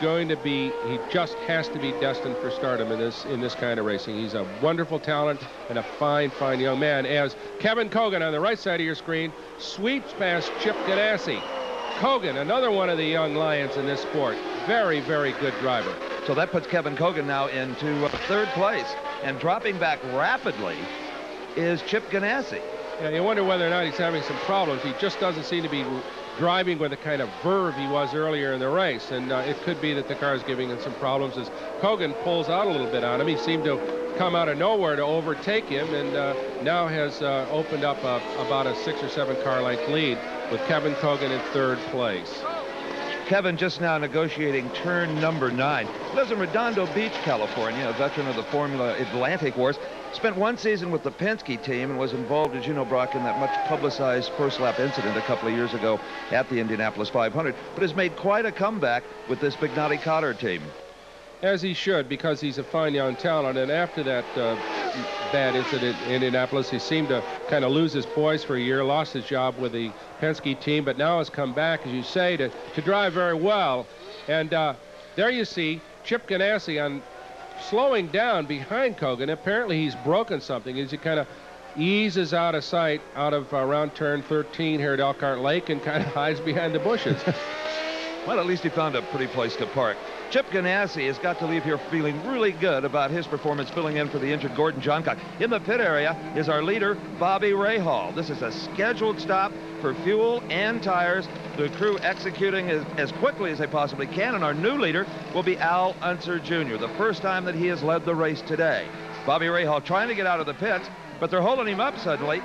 going to be, he just has to be destined for stardom in this kind of racing. He's a wonderful talent and a fine young man, as Kevin Cogan on the right side of your screen sweeps past Chip Ganassi. Cogan, another one of the young lions in this sport. Very good driver. So that puts Kevin Cogan now into 3rd place. And dropping back rapidly is Chip Ganassi. Yeah, you wonder whether or not he's having some problems. He just doesn't seem to be driving with the kind of verve he was earlier in the race. And it could be that the car is giving him some problems as Cogan pulls out a little bit on him. He seemed to come out of nowhere to overtake him, and now has opened up about a 6 or 7 car length lead with Kevin Cogan in 3rd place. Kevin just now negotiating turn number 9. Lives in Redondo Beach, California, a veteran of the Formula Atlantic Wars. Spent one season with the Penske team and was involved, as you know, Brock, in that much publicized first lap incident a couple of years ago at the Indianapolis 500, but has made quite a comeback with this Bignotti Cotter team. As he should, because he's a fine young talent. And after that bad incident in Indianapolis, he seemed to kind of lose his poise for a year, lost his job with the Penske team, but now has come back, as you say, to drive very well. And there you see Chip Ganassi on slowing down behind Kogan. Apparently he's broken something as he kind of eases out of sight out of around turn 13 here at Elkhart Lake and kind of hides behind the bushes. Well, at least he found a pretty place to park. Chip Ganassi has got to leave here feeling really good about his performance filling in for the injured Gordon Johncock. In the pit area is our leader, Bobby Rahal. This is a scheduled stop for fuel and tires. The crew executing as quickly as they possibly can, and our new leader will be Al Unser Jr., the first time that he has led the race today. Bobby Rahal trying to get out of the pits, but they're holding him up suddenly.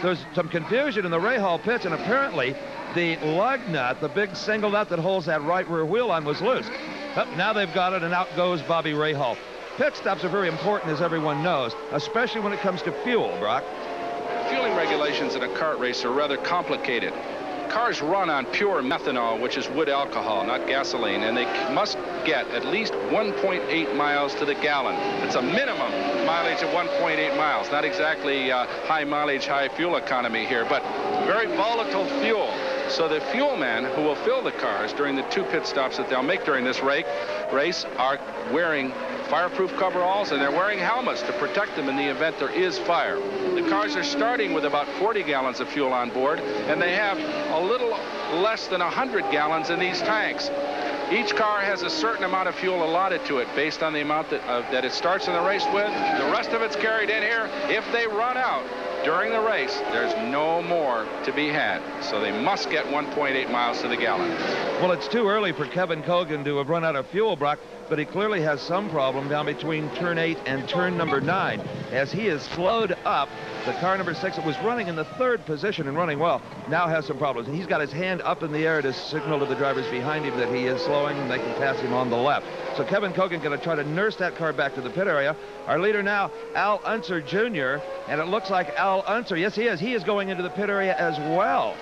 There's some confusion in the Rahal pits, and apparently the lug nut, the big single nut that holds that right rear wheel on, was loose. Now they've got it, and out goes Bobby Rahal. Pit stops are very important, as everyone knows, especially when it comes to fuel, Brock. Fueling regulations in a kart race are rather complicated. Cars run on pure methanol, which is wood alcohol, not gasoline, and they must get at least 1.8 miles to the gallon. It's a minimum mileage of 1.8 miles. Not exactly high mileage, high fuel economy here, but very volatile fuel. So the fuel man who will fill the cars during the 2 pit stops that they'll make during this race are wearing fireproof coveralls, and they're wearing helmets to protect them in the event there is fire. The cars are starting with about 40 gallons of fuel on board, and they have a little less than 100 gallons in these tanks. Each car has a certain amount of fuel allotted to it based on the amount that it starts in the race with. The rest of it's carried in here. If they run out during the race, there's no more to be had. So they must get 1.8 miles to the gallon. Well, it's too early for Kevin Kogan to have run out of fuel, Brock, but he clearly has some problem down between turn 8 and turn number 9. As he is slowed up, the car number 6 that was running in the 3rd position and running well now has some problems. And he's got his hand up in the air to signal to the drivers behind him that he is slowing and they can pass him on the left. So Kevin Kogan going to try to nurse that car back to the pit area. Our leader now, Al Unser Jr., and it looks like Al Unser, yes he is. He is going into the pit area as well.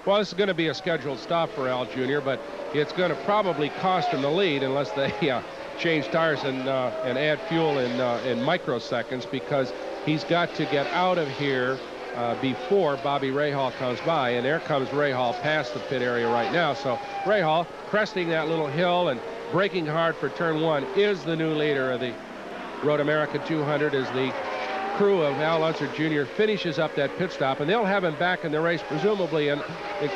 Well, this is going to be a scheduled stop for Al Jr., but it's going to probably cost him the lead unless they change tires and add fuel in microseconds, because he's got to get out of here before Bobby Rahal comes by. And there comes Rahal past the pit area right now. So Rahal, cresting that little hill and braking hard for turn 1, is the new leader of the Road America 200 as the crew of Al Unser Jr. finishes up that pit stop, and they'll have him back in the race presumably and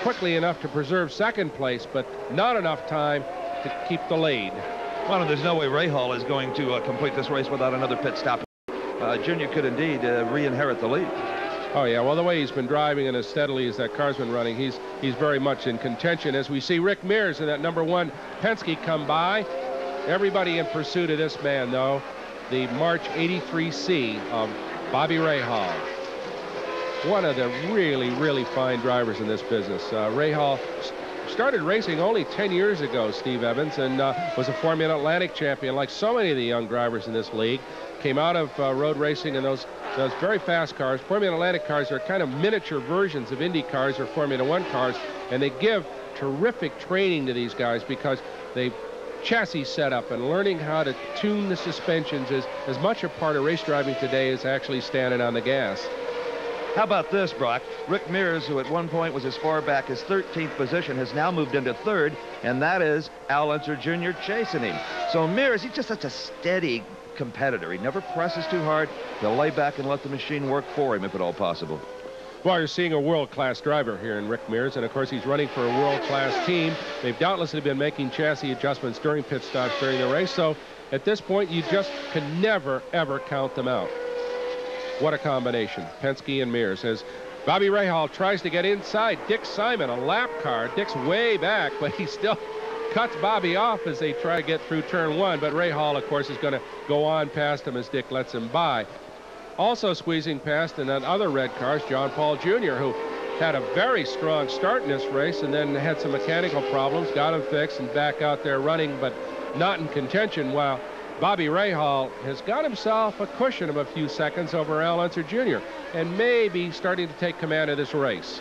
quickly enough to preserve 2nd place, but not enough time to keep the lead. Well, there's no way Rahal is going to complete this race without another pit stop. Junior could indeed re-inherit the lead. Oh yeah, well, the way he's been driving and as steadily as that car's been running, he's very much in contention. As we see Rick Mears in that number 1 Penske come by, everybody in pursuit of this man, though, the March 83C of Bobby Rahal. One of the really, really fine drivers in this business. Rahal started racing only 10 years ago, Steve Evans, and was a Formula Atlantic champion like so many of the young drivers in this league. Came out of road racing in those very fast cars. Formula Atlantic cars are kind of miniature versions of Indy cars or Formula 1 cars, and they give terrific training to these guys because they chassis setup and learning how to tune the suspensions is as much a part of race driving today as actually standing on the gas. How about this, Brock? Rick Mears, who at one point was as far back as 13th position, has now moved into 3rd, and that is Al Unser Jr. chasing him. So Mears, he's just such a steady competitor. He never presses too hard. He'll lay back and let the machine work for him if at all possible. Well, you're seeing a world-class driver here in Rick Mears, and of course he's running for a world-class team. They've doubtlessly been making chassis adjustments during pit stops during the race, so at this point you just can never, ever count them out. What a combination, Penske and Mears, as Bobby Rahal tries to get inside Dick Simon, a lap car. Dick's way back, but he still cuts Bobby off as they try to get through turn 1, but Rahal, of course, is going to go on past him as Dick lets him by. Also squeezing past in that other red car is John Paul Jr., who had a very strong start in this race and then had some mechanical problems, got them fixed and back out there running, but not in contention, while Bobby Rahal has got himself a cushion of a few seconds over Al Unser Jr. and maybe starting to take command of this race.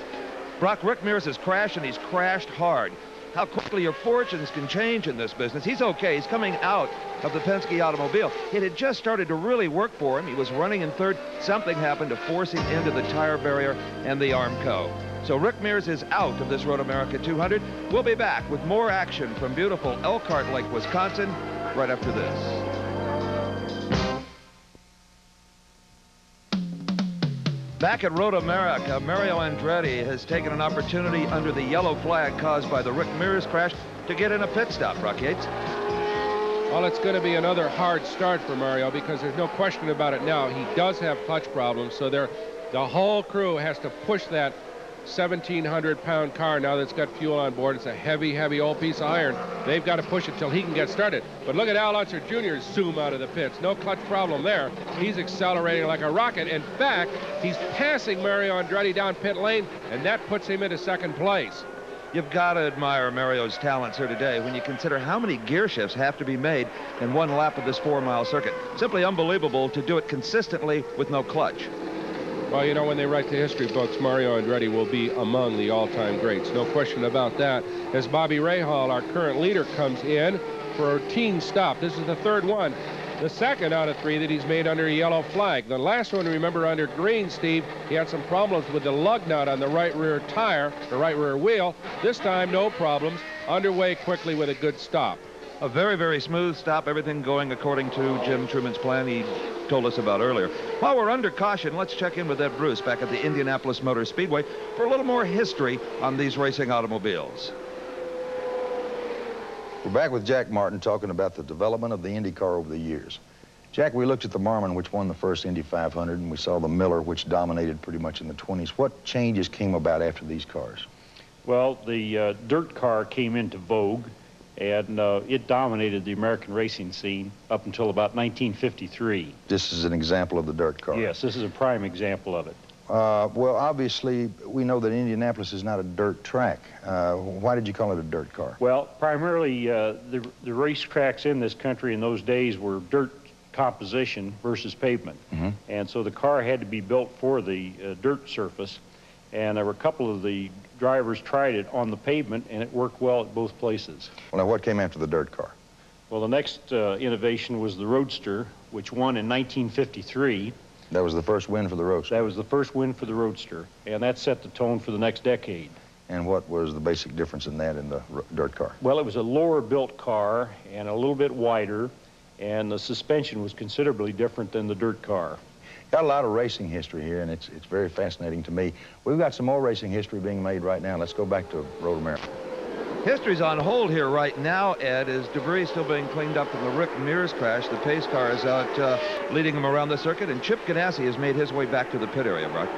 Brock, Rick Mears has crashed, and he's crashed hard. How quickly your fortunes can change in this business. He's okay. He's coming out of the Penske automobile. It had just started to really work for him. He was running in third. Something happened to force him into the tire barrier and the Armco. So Rick Mears is out of this Road America 200. We'll be back with more action from beautiful Elkhart Lake, Wisconsin, right after this. Back at Road America, Mario Andretti has taken an opportunity under the yellow flag caused by the Rick Mears crash to get in a pit stop, Brock Yates. Well, it's going to be another hard start for Mario because there's no question about it now. He does have clutch problems, so the whole crew has to push that 1,700-pound car now that's got fuel on board. It's a heavy, heavy old piece of iron. They've got to push it till he can get started. But look at Al Unser Jr. zoom out of the pits. No clutch problem there. He's accelerating like a rocket. In fact, he's passing Mario Andretti down pit lane, and that puts him into second place. You've got to admire Mario's talents here today when you consider how many gear shifts have to be made in one lap of this 4-mile circuit. Simply unbelievable to do it consistently with no clutch. Well, you know, when they write the history books, Mario Andretti will be among the all-time greats. No question about that. As Bobby Rahal, our current leader, comes in for a routine stop. This is the third one. The second out of 3 that he's made under a yellow flag. The last one, remember, under green, Steve, he had some problems with the lug nut on the right rear tire, the right rear wheel. This time, no problems. Underway quickly with a good stop. A very, very smooth stop, everything going according to Jim Truman's plan he told us about earlier. While we're under caution, let's check in with Ed Bruce back at the Indianapolis Motor Speedway for a little more history on these racing automobiles. We're back with Jack Martin talking about the development of the Indy car over the years. Jack, we looked at the Marmon, which won the first Indy 500, and we saw the Miller, which dominated pretty much in the 20s. What changes came about after these cars? Well, the dirt car came into vogue, and it dominated the American racing scene up until about 1953. This is an example of the dirt car. Yes, this is a prime example of it. Well, obviously, we know that Indianapolis is not a dirt track. Why did you call it a dirt car? Well, primarily, the racetracks in this country in those days were dirt composition versus pavement. And so the car had to be built for the dirt surface. And there were a couple of the drivers tried it on the pavement, and it worked well at both places. Well, now, what came after the dirt car? Well, the next innovation was the Roadster, which won in 1953. That was the first win for the Roadster? That was the first win for the Roadster, and that set the tone for the next decade. And what was the basic difference in that and the dirt car? Well, it was a lower-built car and a little bit wider, and the suspension was considerably different than the dirt car. Got a lot of racing history here, and it's very fascinating to me. We've got some more racing history being made right now. Let's go back to Road America. History's on hold here right now, Ed, as debris still being cleaned up from the Rick Mears crash. The pace car is out leading him around the circuit, and Chip Ganassi has made his way back to the pit area, Brock.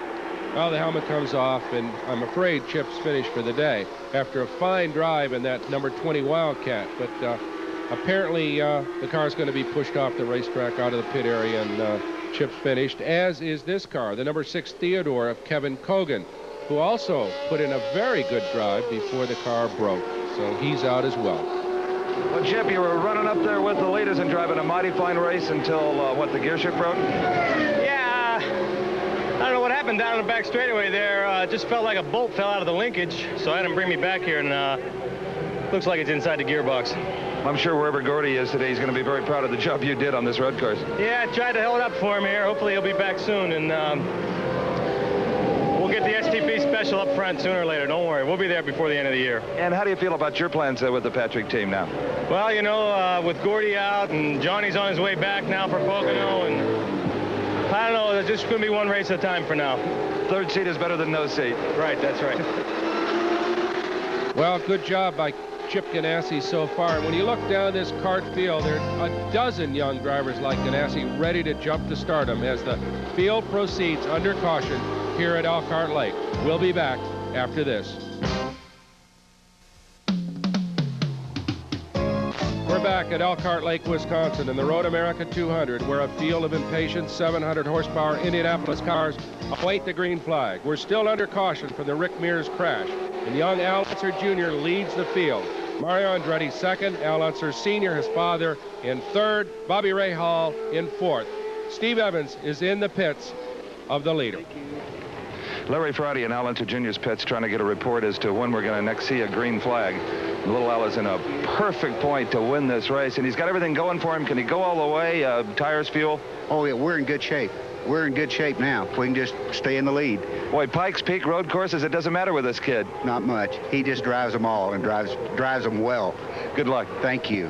Well, the helmet comes off, and I'm afraid Chip's finished for the day after a fine drive in that number 20 Wildcat. But apparently the car's going to be pushed off the racetrack out of the pit area, and Chip's finished, as is this car, the number 6 Theodore of Kevin Cogan, who also put in a very good drive before the car broke. So he's out as well. Well, Chip, you were running up there with the leaders and driving a mighty fine race until, what, the gear shift broke? Yeah, I don't know what happened down in the back straightaway there. Just felt like a bolt fell out of the linkage, so I had him bring me back here, and looks like it's inside the gearbox. I'm sure wherever Gordy is today, he's going to be very proud of the job you did on this road course. Yeah, I tried to hold up for him here. Hopefully he'll be back soon, and we'll get the STP special up front sooner or later. Don't worry, we'll be there before the end of the year. And how do you feel about your plans with the Patrick team now? Well, you know, with Gordy out and Johnny's on his way back now for Pocono, and I don't know, it's just going to be one race at a time for now. Third seat is better than no seat. Right, that's right. Well, good job by Chip Ganassi so far. And when you look down this kart field, there are a dozen young drivers like Ganassi ready to jump to stardom as the field proceeds under caution here at Elkhart Lake. We'll be back after this. We're back back at Elkhart Lake, Wisconsin in the Road America 200, where a field of impatient 700 horsepower Indianapolis cars await the green flag. We're still under caution from the Rick Mears crash, and young Al Unser Jr. leads the field. Mario Andretti second, Al Unser Sr., his father, in third, Bobby Rahal in fourth. Steve Evans is in the pits of the leader. Larry Friday and Al Unser Jr.'s pits trying to get a report as to when we're going to next see a green flag. Little Al is in a perfect point to win this race, and he's got everything going for him. Can he go all the way? Tires, fuel? Oh, yeah, we're in good shape. We're in good shape now. We can just stay in the lead. Boy, Pikes Peak road courses, it doesn't matter with this kid. Not much. He just drives them all and drives them well. Good luck. Thank you.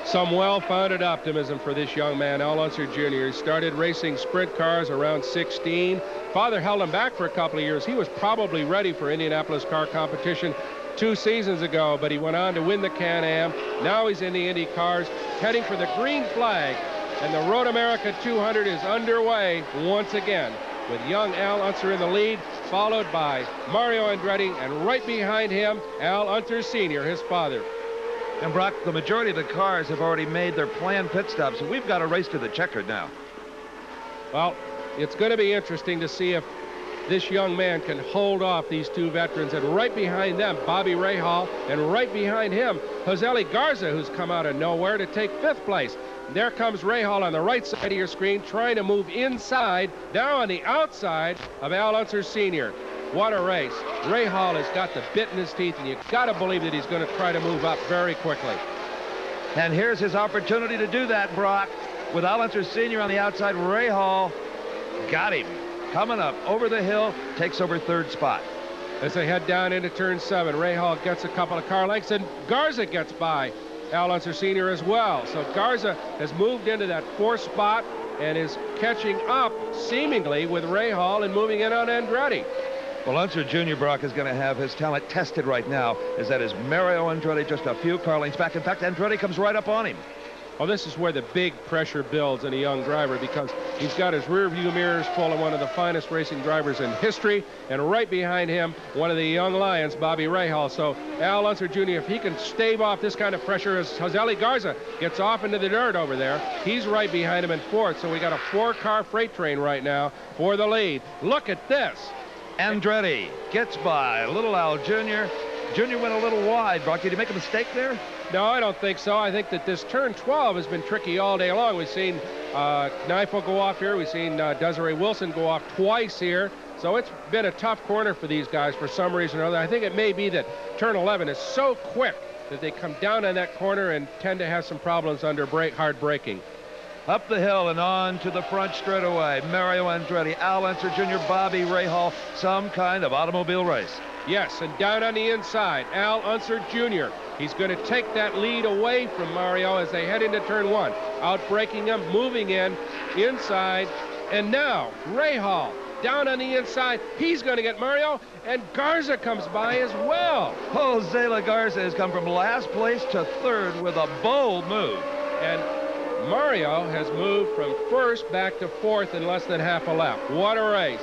Some well-founded optimism for this young man, Al Unser Jr. He started racing sprint cars around 16. Father held him back for a couple of years. He was probably ready for Indianapolis car competition 2 seasons ago, but he went on to win the Can-Am. Now he's in the Indy cars, heading for the green flag, and the Road America 200 is underway once again, with young Al Unser in the lead, followed by Mario Andretti, and right behind him, Al Unser Sr., his father. And Brock, the majority of the cars have already made their planned pit stops, so we've got a race to the checkered now. Well, it's going to be interesting to see if this young man can hold off these two veterans, and right behind them, Bobby Rahal, and right behind him, Josely Garza, who's come out of nowhere to take 5th place. And there comes Rahal on the right side of your screen, trying to move inside, now on the outside of Al Unser Sr. What a race. Rahal has got the bit in his teeth, and you've got to believe that he's going to try to move up very quickly. And here's his opportunity to do that, Brock. With Al Unser Sr. on the outside, Rahal got him. Coming up over the hill, takes over 3rd spot. As they head down into turn 7, Rahal gets a couple of car lengths, and Garza gets by Al Unser Sr. as well. So Garza has moved into that 4th spot and is catching up, seemingly, with Rahal and moving in on Andretti. Well, Unser Jr. Brock is going to have his talent tested right now, as that is Mario Andretti just a few car lengths back. In fact, Andretti comes right up on him. Well, this is where the big pressure builds in a young driver, because he's got his rear view mirrors full of one of the finest racing drivers in history, and right behind him, one of the young lions, Bobby Rahal. So Al Unser Jr., if he can stave off this kind of pressure as Josely Garza gets off into the dirt over there, he's right behind him in 4th. So we got a 4-car freight train right now for the lead. Look at this. Andretti gets by Little Al Jr. Jr. went a little wide. Brock, did he make a mistake there? No, I don't think so. I think that this turn 12 has been tricky all day long. We've seen Kneifel go off here. We've seen Desiree Wilson go off twice here. So it's been a tough corner for these guys for some reason or other. I think it may be that turn 11 is so quick that they come down on that corner and tend to have some problems under hard braking. Up the hill and on to the front straightaway. Mario Andretti, Al Unser Jr., Bobby Rahal, some kind of automobile race. Yes, and down on the inside, Al Unser Jr. He's going to take that lead away from Mario as they head into turn 1. Outbraking him, moving in, inside, and now Rahal down on the inside. He's going to get Mario, and Garza comes by as well. Josely Garza has come from last place to 3rd with a bold move. And Mario has moved from 1st back to 4th in less than half a lap. What a race.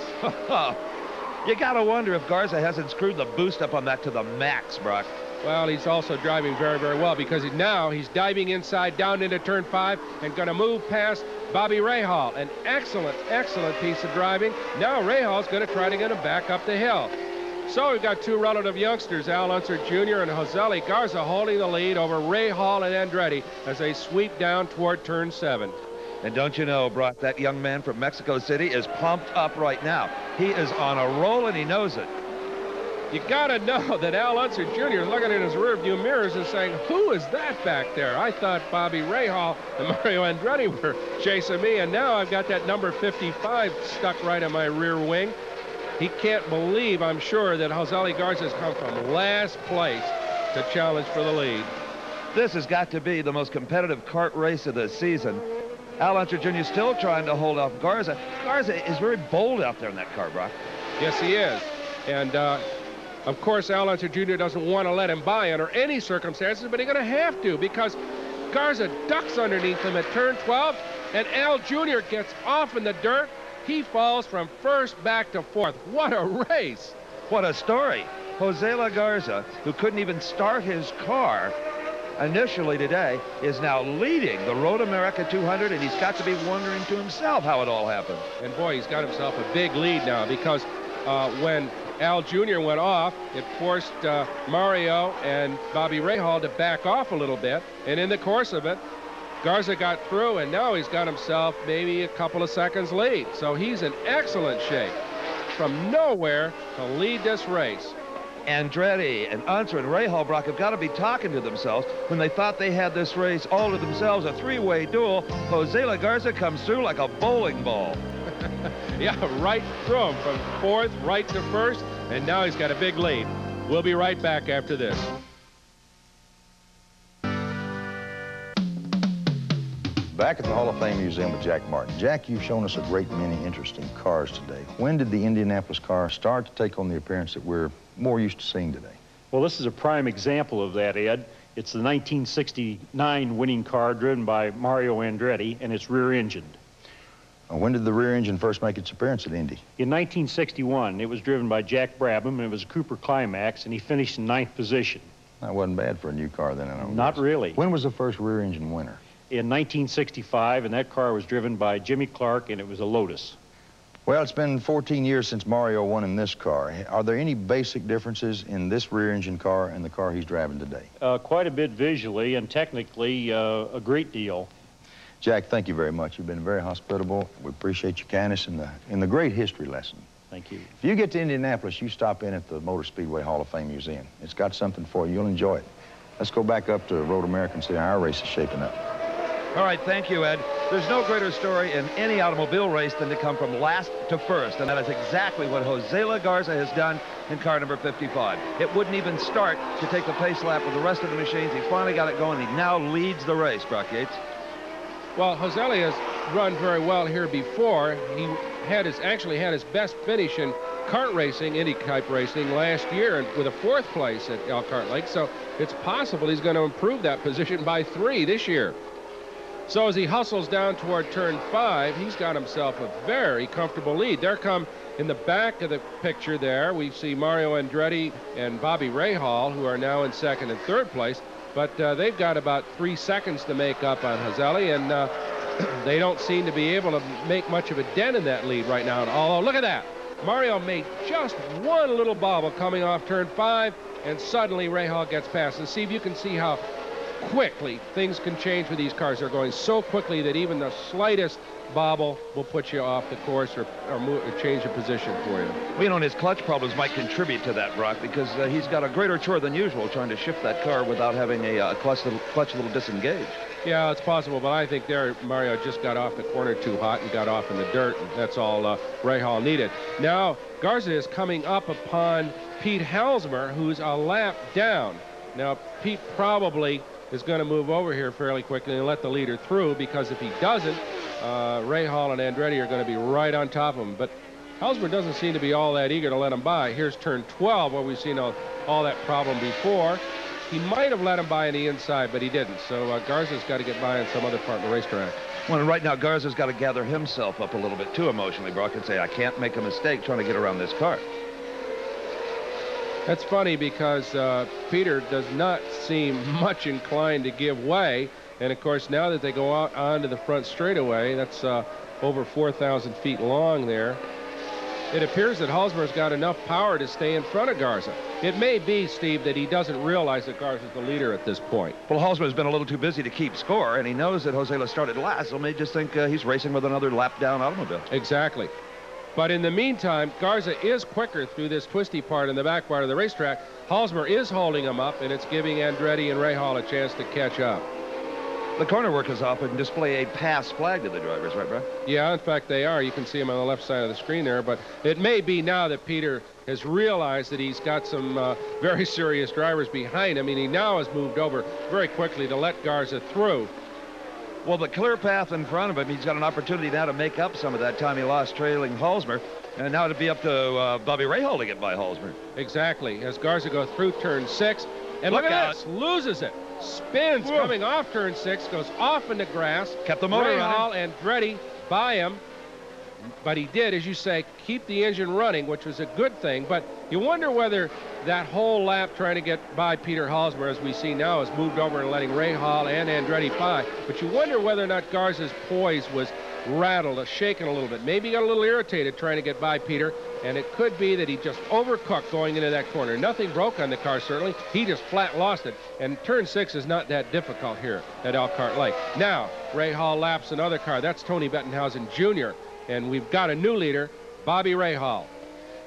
You got to wonder if Garza hasn't screwed the boost up on that to the max, Brock. Well, he's also driving very, very well, because he's diving inside down into turn 5 and going to move past Bobby Rahal. An excellent, excellent piece of driving. Now Rahal's going to try to get him back up the hill. So we've got 2 relative youngsters, Al Unser Jr. and Josely Garza, holding the lead over Rahal and Andretti as they sweep down toward turn 7. And don't you know, Brock, that young man from Mexico City is pumped up right now. He is on a roll, and he knows it. You got to know that Al Unser Jr. is looking in his rearview mirrors and saying, who is that back there? I thought Bobby Rahal and Mario Andretti were chasing me, and now I've got that number 55 stuck right in my rear wing. He can't believe, I'm sure, that Josely Garza has come from last place to challenge for the lead. This has got to be the most competitive kart race of the season. Al Unser Jr. is still trying to hold off Garza. Garza is very bold out there in that car, Brock. Yes, he is. And, of course, Al Unser Jr. doesn't want to let him by under any circumstances, but he's going to have to, because Garza ducks underneath him at turn 12, and Al Jr. gets off in the dirt. He falls from 1st back to 4th. What a race. What a story. Josely Garza, who couldn't even start his car, initially today, is now leading the Road America 200, and he's got to be wondering to himself how it all happened. And boy, he's got himself a big lead now, because when Al Jr. went off, it forced Mario and Bobby Rahal to back off a little bit, and in the course of it, Garza got through, and now he's got himself maybe a couple of seconds lead. So he's in excellent shape from nowhere to lead this race. Andretti and Unser and Rahal, Brock, have got to be talking to themselves when they thought they had this race all to themselves, a three-way duel. Jose Garza comes through like a bowling ball. Yeah, right through him from fourth right to first, and now he's got a big lead. We'll be right back after this. Back at the Hall of Fame Museum with Jack Martin. Jack, you've shown us a great many interesting cars today. When did the Indianapolis car start to take on the appearance that we're more used to seeing today? Well, this is a prime example of that, Ed. It's the 1969 winning car driven by Mario Andretti, and it's rear-engined. When did the rear engine first make its appearance at Indy? In 1961, it was driven by Jack Brabham, and it was a Cooper Climax, and he finished in 9th position. That wasn't bad for a new car then, I don't Not guess. really. When was the first rear engine winner? In 1965, and that car was driven by Jimmy Clark, and it was a Lotus. Well, it's been 14 years since Mario won in this car. Are there any basic differences in this rear engine car and the car he's driving today? Quite a bit visually, and technically a great deal. Jack, thank you very much. You've been very hospitable. We appreciate your kindness in the great history lesson. Thank you. If you get to Indianapolis, you stop in at the Motor Speedway Hall of Fame Museum. It's got something for you. You'll enjoy it. Let's go back up to Road America and see how our race is shaping up. All right, thank you, Ed. There's no greater story in any automobile race than to come from last to first, and that is exactly what Jose Garza has done in car number 55. It wouldn't even start to take the pace lap with the rest of the machines. He finally got it going. He now leads the race, Brock Yates. Well, Jose has run very well here before. He actually had his best finish in kart racing, Indy-type racing, last year with a 4th place at Elkhart Lake. So it's possible he's going to improve that position by 3 this year. So as he hustles down toward turn 5, he's got himself a very comfortable lead. There come in the back of the picture there, we see Mario Andretti and Bobby Rahal, who are now in 2nd and 3rd place. But they've got about 3 seconds to make up on Jose, and they don't seem to be able to make much of a dent in that lead right now. Although, look at that. Mario made just one little bobble coming off turn 5, and suddenly Rahal gets past. And see if you can see how quickly things can change with these cars. They're going so quickly that even the slightest bobble will put you off the course or change the position for you. Well, you know, and his clutch problems might contribute to that, Brock, because he's got a greater chore than usual trying to shift that car without having a clutch a little disengaged. Yeah, it's possible, but I think there Mario just got off the corner too hot and got off in the dirt, and that's all Rahal needed. Now, Garza is coming up upon Pete Halsmer, who's a lap down. Now, Pete probably is going to move over here fairly quickly and let the leader through, because if he doesn't, Rahal and Andretti are going to be right on top of him. But Halsmer doesn't seem to be all that eager to let him by. Here's turn 12, where we've seen all that problem before. He might have let him by on the inside, but he didn't. So Garza's got to get by on some other part of the racetrack. Well, and right now, Garza's got to gather himself up a little bit too emotionally, Brock, and say, I can't make a mistake trying to get around this car. That's funny, because Peter does not seem much inclined to give way. And, of course, now that they go out onto the front straightaway, that's over 4,000 feet long there, it appears that Halsmer's got enough power to stay in front of Garza. It may be, Steve, that he doesn't realize that Garza's the leader at this point. Well, Halsmer's been a little too busy to keep score, and he knows that Jose started last, so may just think he's racing with another lap-down automobile. Exactly. But in the meantime, Garza is quicker through this twisty part in the back part of the racetrack. Halsmer is holding him up, and it's giving Andretti and Rahal a chance to catch up. The corner workers often display a pass flag to the drivers, right, Brad? Yeah, in fact, they are. You can see them on the left side of the screen there. But it may be now that Peter has realized that he's got some very serious drivers behind him, and he now has moved over very quickly to let Garza through. Well, the clear path in front of him, he's got an opportunity now to make up some of that time he lost trailing Halsmer. And now it'd be up to Bobby Rahal to get by Halsmer. Exactly. As Garza goes through turn 6. And look at this. Loses it. Spins coming off turn 6. Goes off in the grass. Kept the motor running. Rahal and Andretti by him. But he did, as you say, keep the engine running, which was a good thing. But you wonder whether that whole lap trying to get by Peter Halsmer, as we see now, has moved over and letting Ray Hall and Andretti by. But you wonder whether or not Garza's poise was rattled, shaken a little bit. Maybe he got a little irritated trying to get by Peter, and it could be that he just overcooked going into that corner. Nothing broke on the car, certainly. He just flat lost it. And turn 6 is not that difficult here at Elkhart Lake. Now, Ray Hall laps another car. That's Tony Bettenhausen Jr., and we've got a new leader, Bobby Rahal.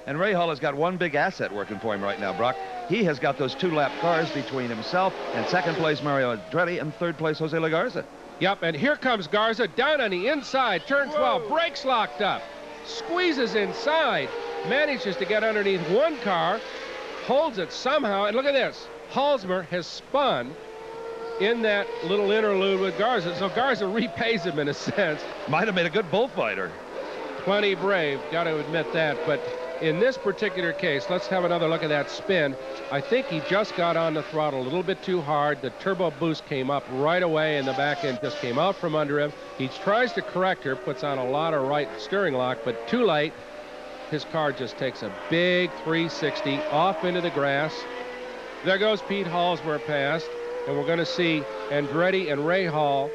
And Rahal has got one big asset working for him right now, Brock. He has got those 2-lap cars between himself and second place Mario Andretti and third place Jose Lagarza. Yep, and here comes Garza down on the inside, turn 12, brakes locked up, squeezes inside, manages to get underneath one car, holds it somehow, and look at this. Halsmer has spun in that little interlude with Garza, so Garza repays him in a sense. Might have made a good bullfighter. Plenty brave, got to admit that, but in this particular case, let's have another look at that spin. I think he just got on the throttle a little bit too hard. The turbo boost came up right away, and the back end just came out from under him. He tries to correct her, puts on a lot of right steering lock, but too late. His car just takes a big 360 off into the grass. There goes Pete Halsmer past, and we're going to see Andretti and Ray Hall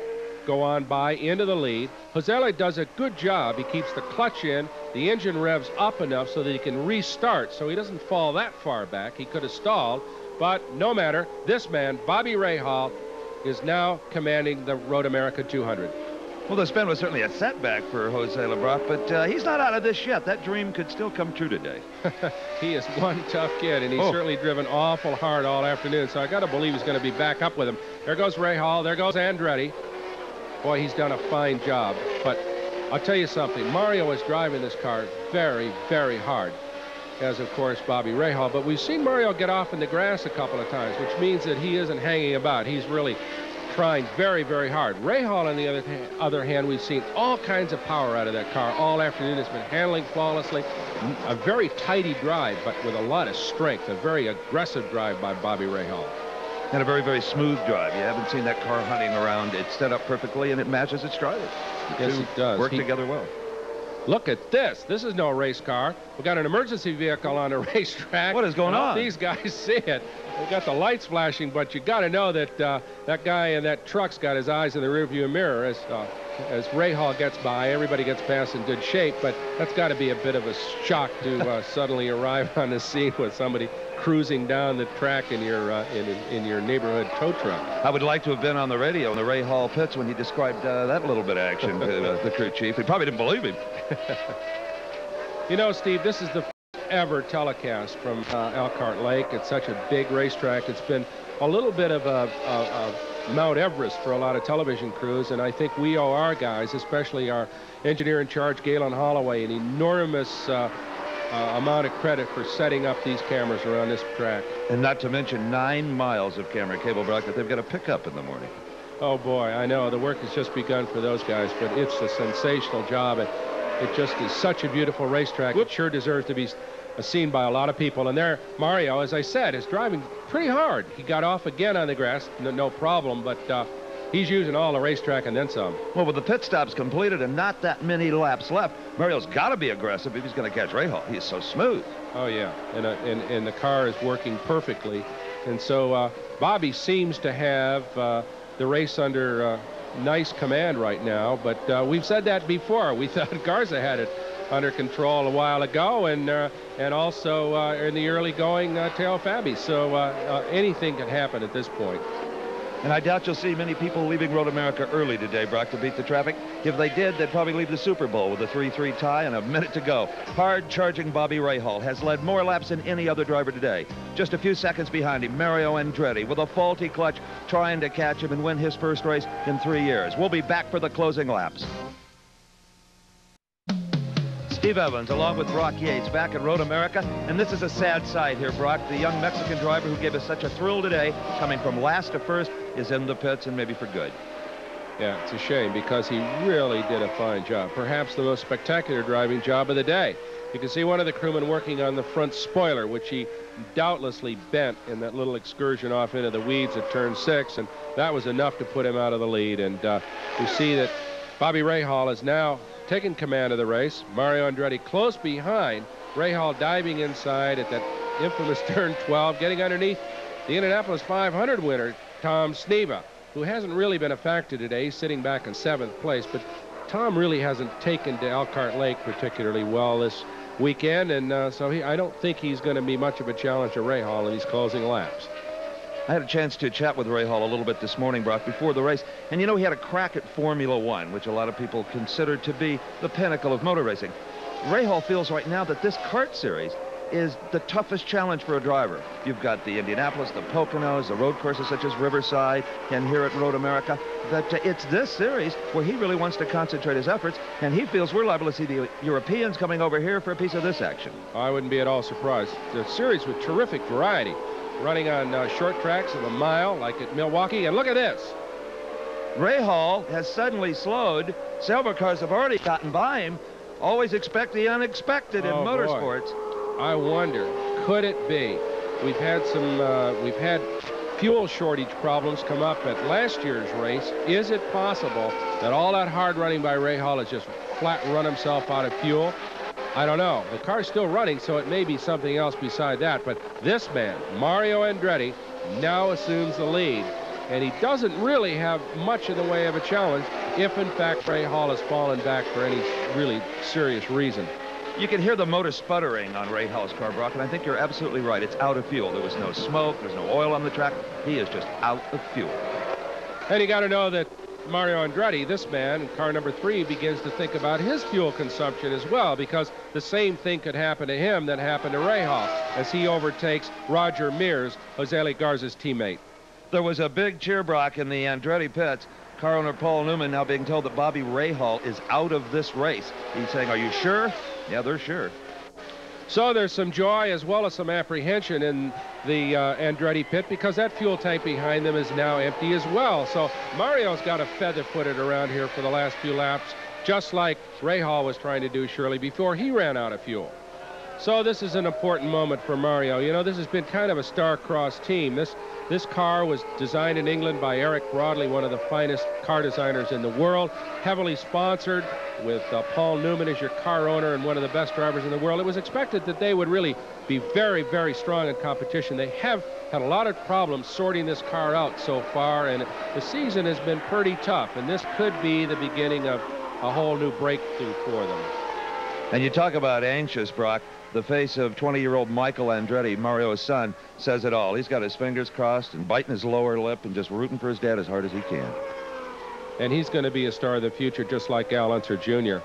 go on by into the lead. Josele does a good job. He keeps the clutch in. The engine revs up enough so that he can restart, so he doesn't fall that far back. He could have stalled, but no matter. This man, Bobby Rahal, is now commanding the Road America 200. Well, the spin was certainly a setback for Jose LeBrock, but he's not out of this yet. That dream could still come true today. He is one tough kid, and he's certainly driven awful hard all afternoon, so I got to believe he's going to be back up with him. There goes Rahal. There goes Andretti. Boy, he's done a fine job, but I'll tell you something. Mario is driving this car very, very hard, as, of course, Bobby Rahal. But we've seen Mario get off in the grass a couple of times, which means that he isn't hanging about. He's really trying very, very hard. Rahal, on the other hand, we've seen all kinds of power out of that car all afternoon. It's been handling flawlessly. A very tidy drive, but with a lot of strength. A very aggressive drive by Bobby Rahal. And a very, very smooth drive. You haven't seen that car hunting around. It's set up perfectly, and it matches its drivers. Yes, it does. Work together well. Look at this. This is no race car. We got an emergency vehicle on the racetrack. What is going on? These guys see it. They got the lights flashing, but you got to know that that guy in that truck's got his eyes in the rearview mirror as Rahal gets by. Everybody gets past in good shape, but that's got to be a bit of a shock to suddenly arrive on the scene with somebody cruising down the track in your neighborhood tow truck. I would like to have been on the radio in the Ray Hall pits when he described that little bit of action to the crew chief. He probably didn't believe him. You know, Steve, this is the first ever telecast from Elkhart Lake. It's such a big racetrack. It's been a little bit of a Mount Everest for a lot of television crews, and I think we owe our guys, especially our engineer in charge, Galen Holloway, an enormous amount of credit for setting up these cameras around this track. And not to mention 9 miles of camera cable, Brock, that they've got to pick up in the morning. Oh, boy, I know. The work has just begun for those guys, but it's a sensational job. It just is such a beautiful racetrack. It sure deserves to be seen by a lot of people. And there, Mario, as I said, is driving pretty hard. He got off again on the grass, no problem, but he's using all the racetrack and then some. Well, with the pit stops completed and not that many laps left, Mario's got to be aggressive if he's going to catch Rahal. He's so smooth. Oh, yeah, and the car is working perfectly. And so Bobby seems to have the race under nice command right now, but we've said that before. We thought Garza had it under control a while ago, and also in the early going Teo Fabi. So anything can happen at this point. And I doubt you'll see many people leaving Road America early today, Brock, to beat the traffic. If they did, they'd probably leave the Super Bowl with a 3-3 tie and a minute to go. Hard-charging Bobby Rahal has led more laps than any other driver today. Just a few seconds behind him, Mario Andretti with a faulty clutch trying to catch him and win his first race in 3 years. We'll be back for the closing laps. Steve Evans, along with Brock Yates, back at Road America, and this is a sad sight here, Brock. The young Mexican driver who gave us such a thrill today, coming from last to first, is in the pits, and maybe for good. Yeah, it's a shame because he really did a fine job. Perhaps the most spectacular driving job of the day. You can see one of the crewmen working on the front spoiler, which he doubtlessly bent in that little excursion off into the weeds at turn 6, and that was enough to put him out of the lead. And you see that Bobby Rahal is now taking command of the race. Mario Andretti close behind. Rahal diving inside at that infamous turn 12, getting underneath the Indianapolis 500 winner, Tom Sneva, who hasn't really been a factor today. He's sitting back in 7th place, but Tom really hasn't taken to Elkhart Lake particularly well this weekend, and so I don't think he's going to be much of a challenge to Rahal in these closing laps. I had a chance to chat with Rahal a little bit this morning, Brock, before the race, and you know, he had a crack at Formula One, which a lot of people consider to be the pinnacle of motor racing. Rahal feels right now that this kart series is the toughest challenge for a driver. You've got the Indianapolis, the Poconos, the road courses such as Riverside, and here at Road America, that it's this series where he really wants to concentrate his efforts, and he feels we're liable to see the Europeans coming over here for a piece of this action. I wouldn't be at all surprised. The series with terrific variety, running on short tracks of a mile, like at Milwaukee, and look at this. Rahal has suddenly slowed. Several cars have already gotten by him. Always expect the unexpected in motorsports. Boy. I wonder, could it be? We've had fuel shortage problems come up at last year's race. Is it possible that all that hard running by Rahal has just flat run himself out of fuel? I don't know. The car's still running, so it may be something else beside that. But this man, Mario Andretti, now assumes the lead. And he doesn't really have much in the way of a challenge if, in fact, Rahal has fallen back for any really serious reason. You can hear the motor sputtering on Rahal's car, Brock, and I think you're absolutely right. It's out of fuel. There was no smoke. There's no oil on the track. He is just out of fuel. And you got to know that Mario Andretti, this man, in car number 3, begins to think about his fuel consumption as well, because the same thing could happen to him that happened to Rahal as he overtakes Roger Mears, Jose Garza's teammate. There was a big cheer, Brock, in the Andretti pits. Car owner Paul Newman now being told that Bobby Rahal is out of this race. He's saying, are you sure? Yeah, they're sure. So there's some joy as well as some apprehension in the Andretti pit, because that fuel tank behind them is now empty as well. So Mario's got a feather-footed around here for the last few laps, just like Rahal was trying to do, Shirley, before he ran out of fuel. So this is an important moment for Mario. You know, this has been kind of a star-crossed team. This car was designed in England by Eric Broadley, one of the finest car designers in the world, heavily sponsored with Paul Newman as your car owner and one of the best drivers in the world. It was expected that they would really be very, very strong in competition. They have had a lot of problems sorting this car out so far, and the season has been pretty tough, and this could be the beginning of a whole new breakthrough for them. And you talk about anxious, Brock. The face of 20-year-old Michael Andretti, Mario's son, says it all. He's got his fingers crossed and biting his lower lip and just rooting for his dad as hard as he can. And he's going to be a star of the future, just like Al Unser Jr.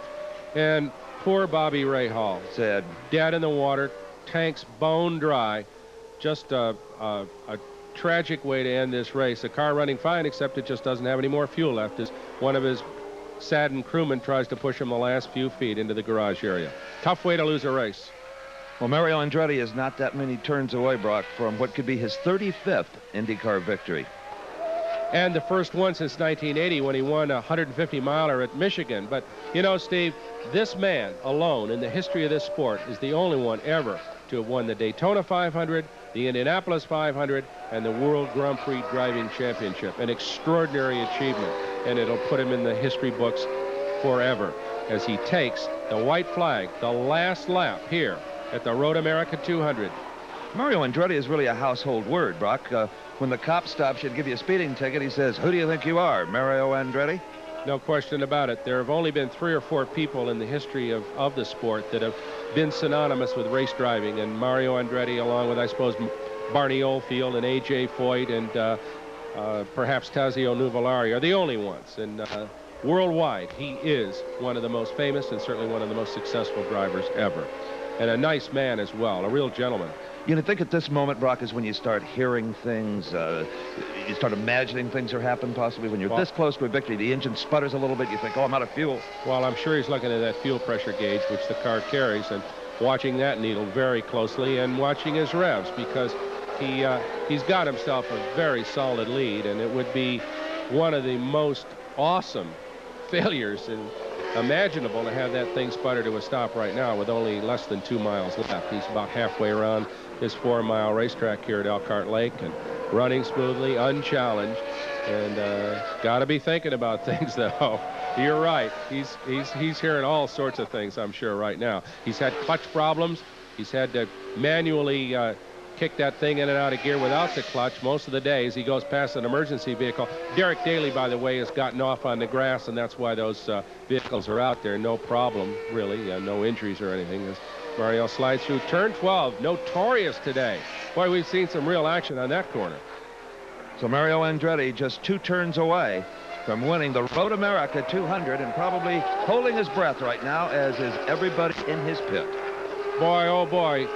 And poor Bobby Rahal. Sad. Dead in the water, tanks bone dry. Just a tragic way to end this race. The car running fine, except it just doesn't have any more fuel left, as one of his saddened crewmen tries to push him the last few feet into the garage area. Tough way to lose a race. Well, Mario Andretti is not that many turns away, Brock, from what could be his 35th IndyCar victory. And the first one since 1980, when he won a 150-miler at Michigan. But, you know, Steve, this man alone in the history of this sport is the only one ever to have won the Daytona 500, the Indianapolis 500, and the World Grand Prix Driving Championship. An extraordinary achievement, and it'll put him in the history books forever as he takes the white flag, the last lap here at the Road America 200. Mario Andretti is really a household word, Brock. When the cop stops you to give you a speeding ticket, he says, "Who do you think you are, Mario Andretti?" No question about it. There have only been 3 or 4 people in the history of the sport that have been synonymous with race driving, and Mario Andretti, along with, I suppose, Barney Oldfield and A.J. Foyt and perhaps Tazio Nuvolari, are the only ones. And worldwide, he is one of the most famous and certainly one of the most successful drivers ever. And a nice man as well, a real gentleman. You know, think at this moment, Brock, is when you start hearing things, you start imagining things are happening possibly. When you're this close to a victory, the engine sputters a little bit, you think, oh, I'm out of fuel. Well, I'm sure he's looking at that fuel pressure gauge, which the car carries, and watching that needle very closely and watching his revs, because he's got himself a very solid lead, and it would be one of the most awesome failures imaginable to have that thing sputter to a stop right now with only less than 2 miles left. He's about halfway around this 4-mile racetrack here at Elkhart Lake, and running smoothly, unchallenged, and got to be thinking about things, though. You're right. He's hearing all sorts of things, I'm sure, right now. He's had clutch problems. He's had to manually kick that thing in and out of gear without the clutch most of the days. He goes past an emergency vehicle. Derek Daly, by the way, has gotten off on the grass, and that's why those vehicles are out there. No problem, really. No injuries or anything. As Mario slides through turn 12. Notorious today. Boy, we've seen some real action on that corner. So Mario Andretti just 2 turns away from winning the Road America 200 and probably holding his breath right now, as is everybody in his pit. Boy, oh boy.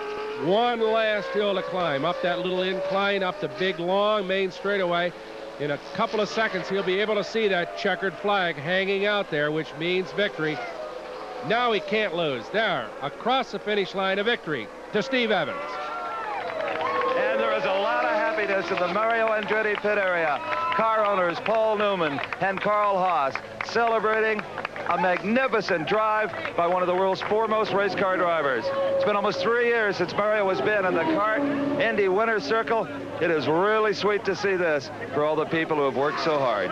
One last hill to climb, up that little incline, up the big, long main straightaway. In a couple of seconds, he'll be able to see that checkered flag hanging out there, which means victory. Now he can't lose. There, across the finish line, a victory to Steve Evans. And there is a lot of happiness in the Mario Andretti pit area. Car owners Paul Newman and Carl Haas celebrating a magnificent drive by one of the world's foremost race car drivers. It's been almost 3 years since Mario has been in the CART Indy Winner's Circle. It is really sweet to see this for all the people who have worked so hard.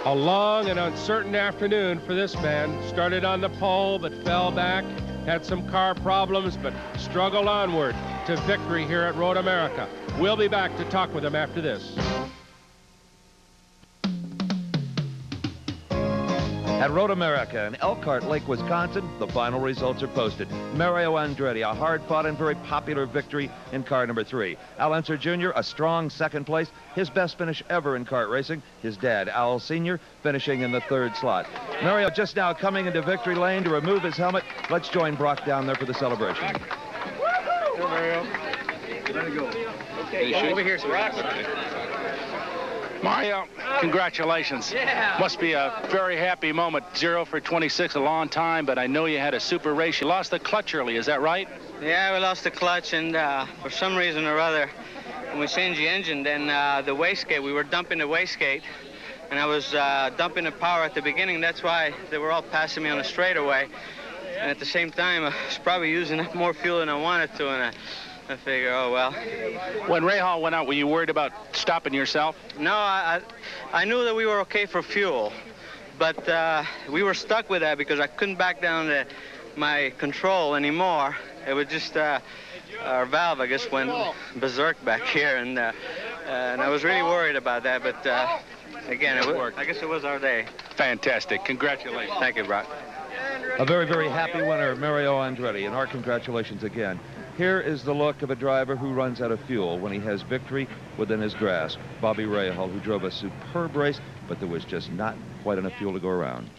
A long and uncertain afternoon for this man. Started on the pole, but fell back. Had some car problems, but struggled onward to victory here at Road America. We'll be back to talk with him after this. At Road America in Elkhart Lake, Wisconsin, the final results are posted. Mario Andretti, a hard-fought and very popular victory in car number 3. Al Unser Jr., a strong second place, his best finish ever in kart racing. His dad, Al Sr., finishing in the 3rd slot. Mario just now coming into victory lane to remove his helmet. Let's join Brock down there for the celebration. Here, Mario. Let it go. Okay, over here, Brock. Mario, congratulations. Yeah. Must be a very happy moment. 0 for 26, a long time, but I know you had a super race. You lost the clutch early, is that right? Yeah, we lost the clutch, and for some reason or other, when we changed the engine, then the wastegate, we were dumping the wastegate, and I was dumping the power at the beginning. That's why they were all passing me on the straightaway. And at the same time, I was probably using up more fuel than I wanted to, and I figure, oh, well. When Rahal went out, were you worried about stopping yourself? No, I knew that we were okay for fuel, but we were stuck with that because I couldn't back down my control anymore. It was just our valve, I guess, went berserk back here, and I was really worried about that, but again, I guess it was our day. Fantastic. Congratulations. Thank you, Brock. A very, very happy winner, Mario Andretti, and our congratulations again. Here is the look of a driver who runs out of fuel when he has victory within his grasp. Bobby Rahal, who drove a superb race, but there was just not quite enough fuel to go around.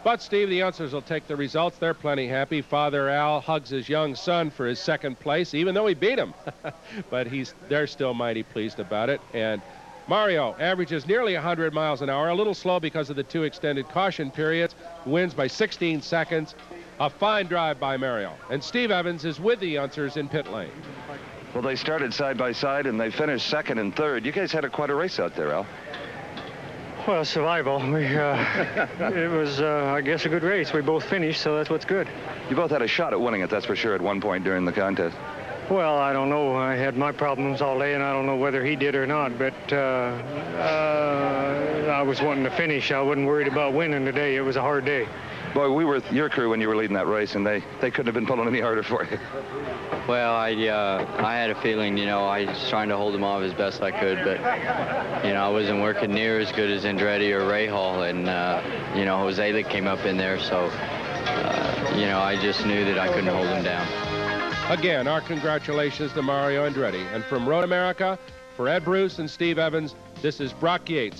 But, Steve, the Unsers will take the results. They're plenty happy. Father Al hugs his young son for his 2nd place, even though he beat him. But they're still mighty pleased about it. And Mario averages nearly 100 miles an hour, a little slow because of the 2 extended caution periods, wins by 16 seconds. A fine drive by Mario. And Steve Evans is with the Unsers in pit lane. Well, they started side by side, and they finished 2nd and 3rd. You guys had quite a race out there, Al. Well, survival. It was, I guess, a good race. We both finished, so that's what's good. You both had a shot at winning it, that's for sure, at one point during the contest. Well, I don't know. I had my problems all day, and I don't know whether he did or not, but I was wanting to finish. I wasn't worried about winning today. It was a hard day. Boy, we were your crew when you were leading that race, and they couldn't have been pulling any harder for you. Well, I had a feeling, I was trying to hold him off as best I could, but, I wasn't working near as good as Andretti or Rahal, and, Jose that came up in there, so, I just knew that I couldn't hold him down. Again, our congratulations to Mario Andretti. And from Road America, for Ed Bruce and Steve Evans, this is Brock Yates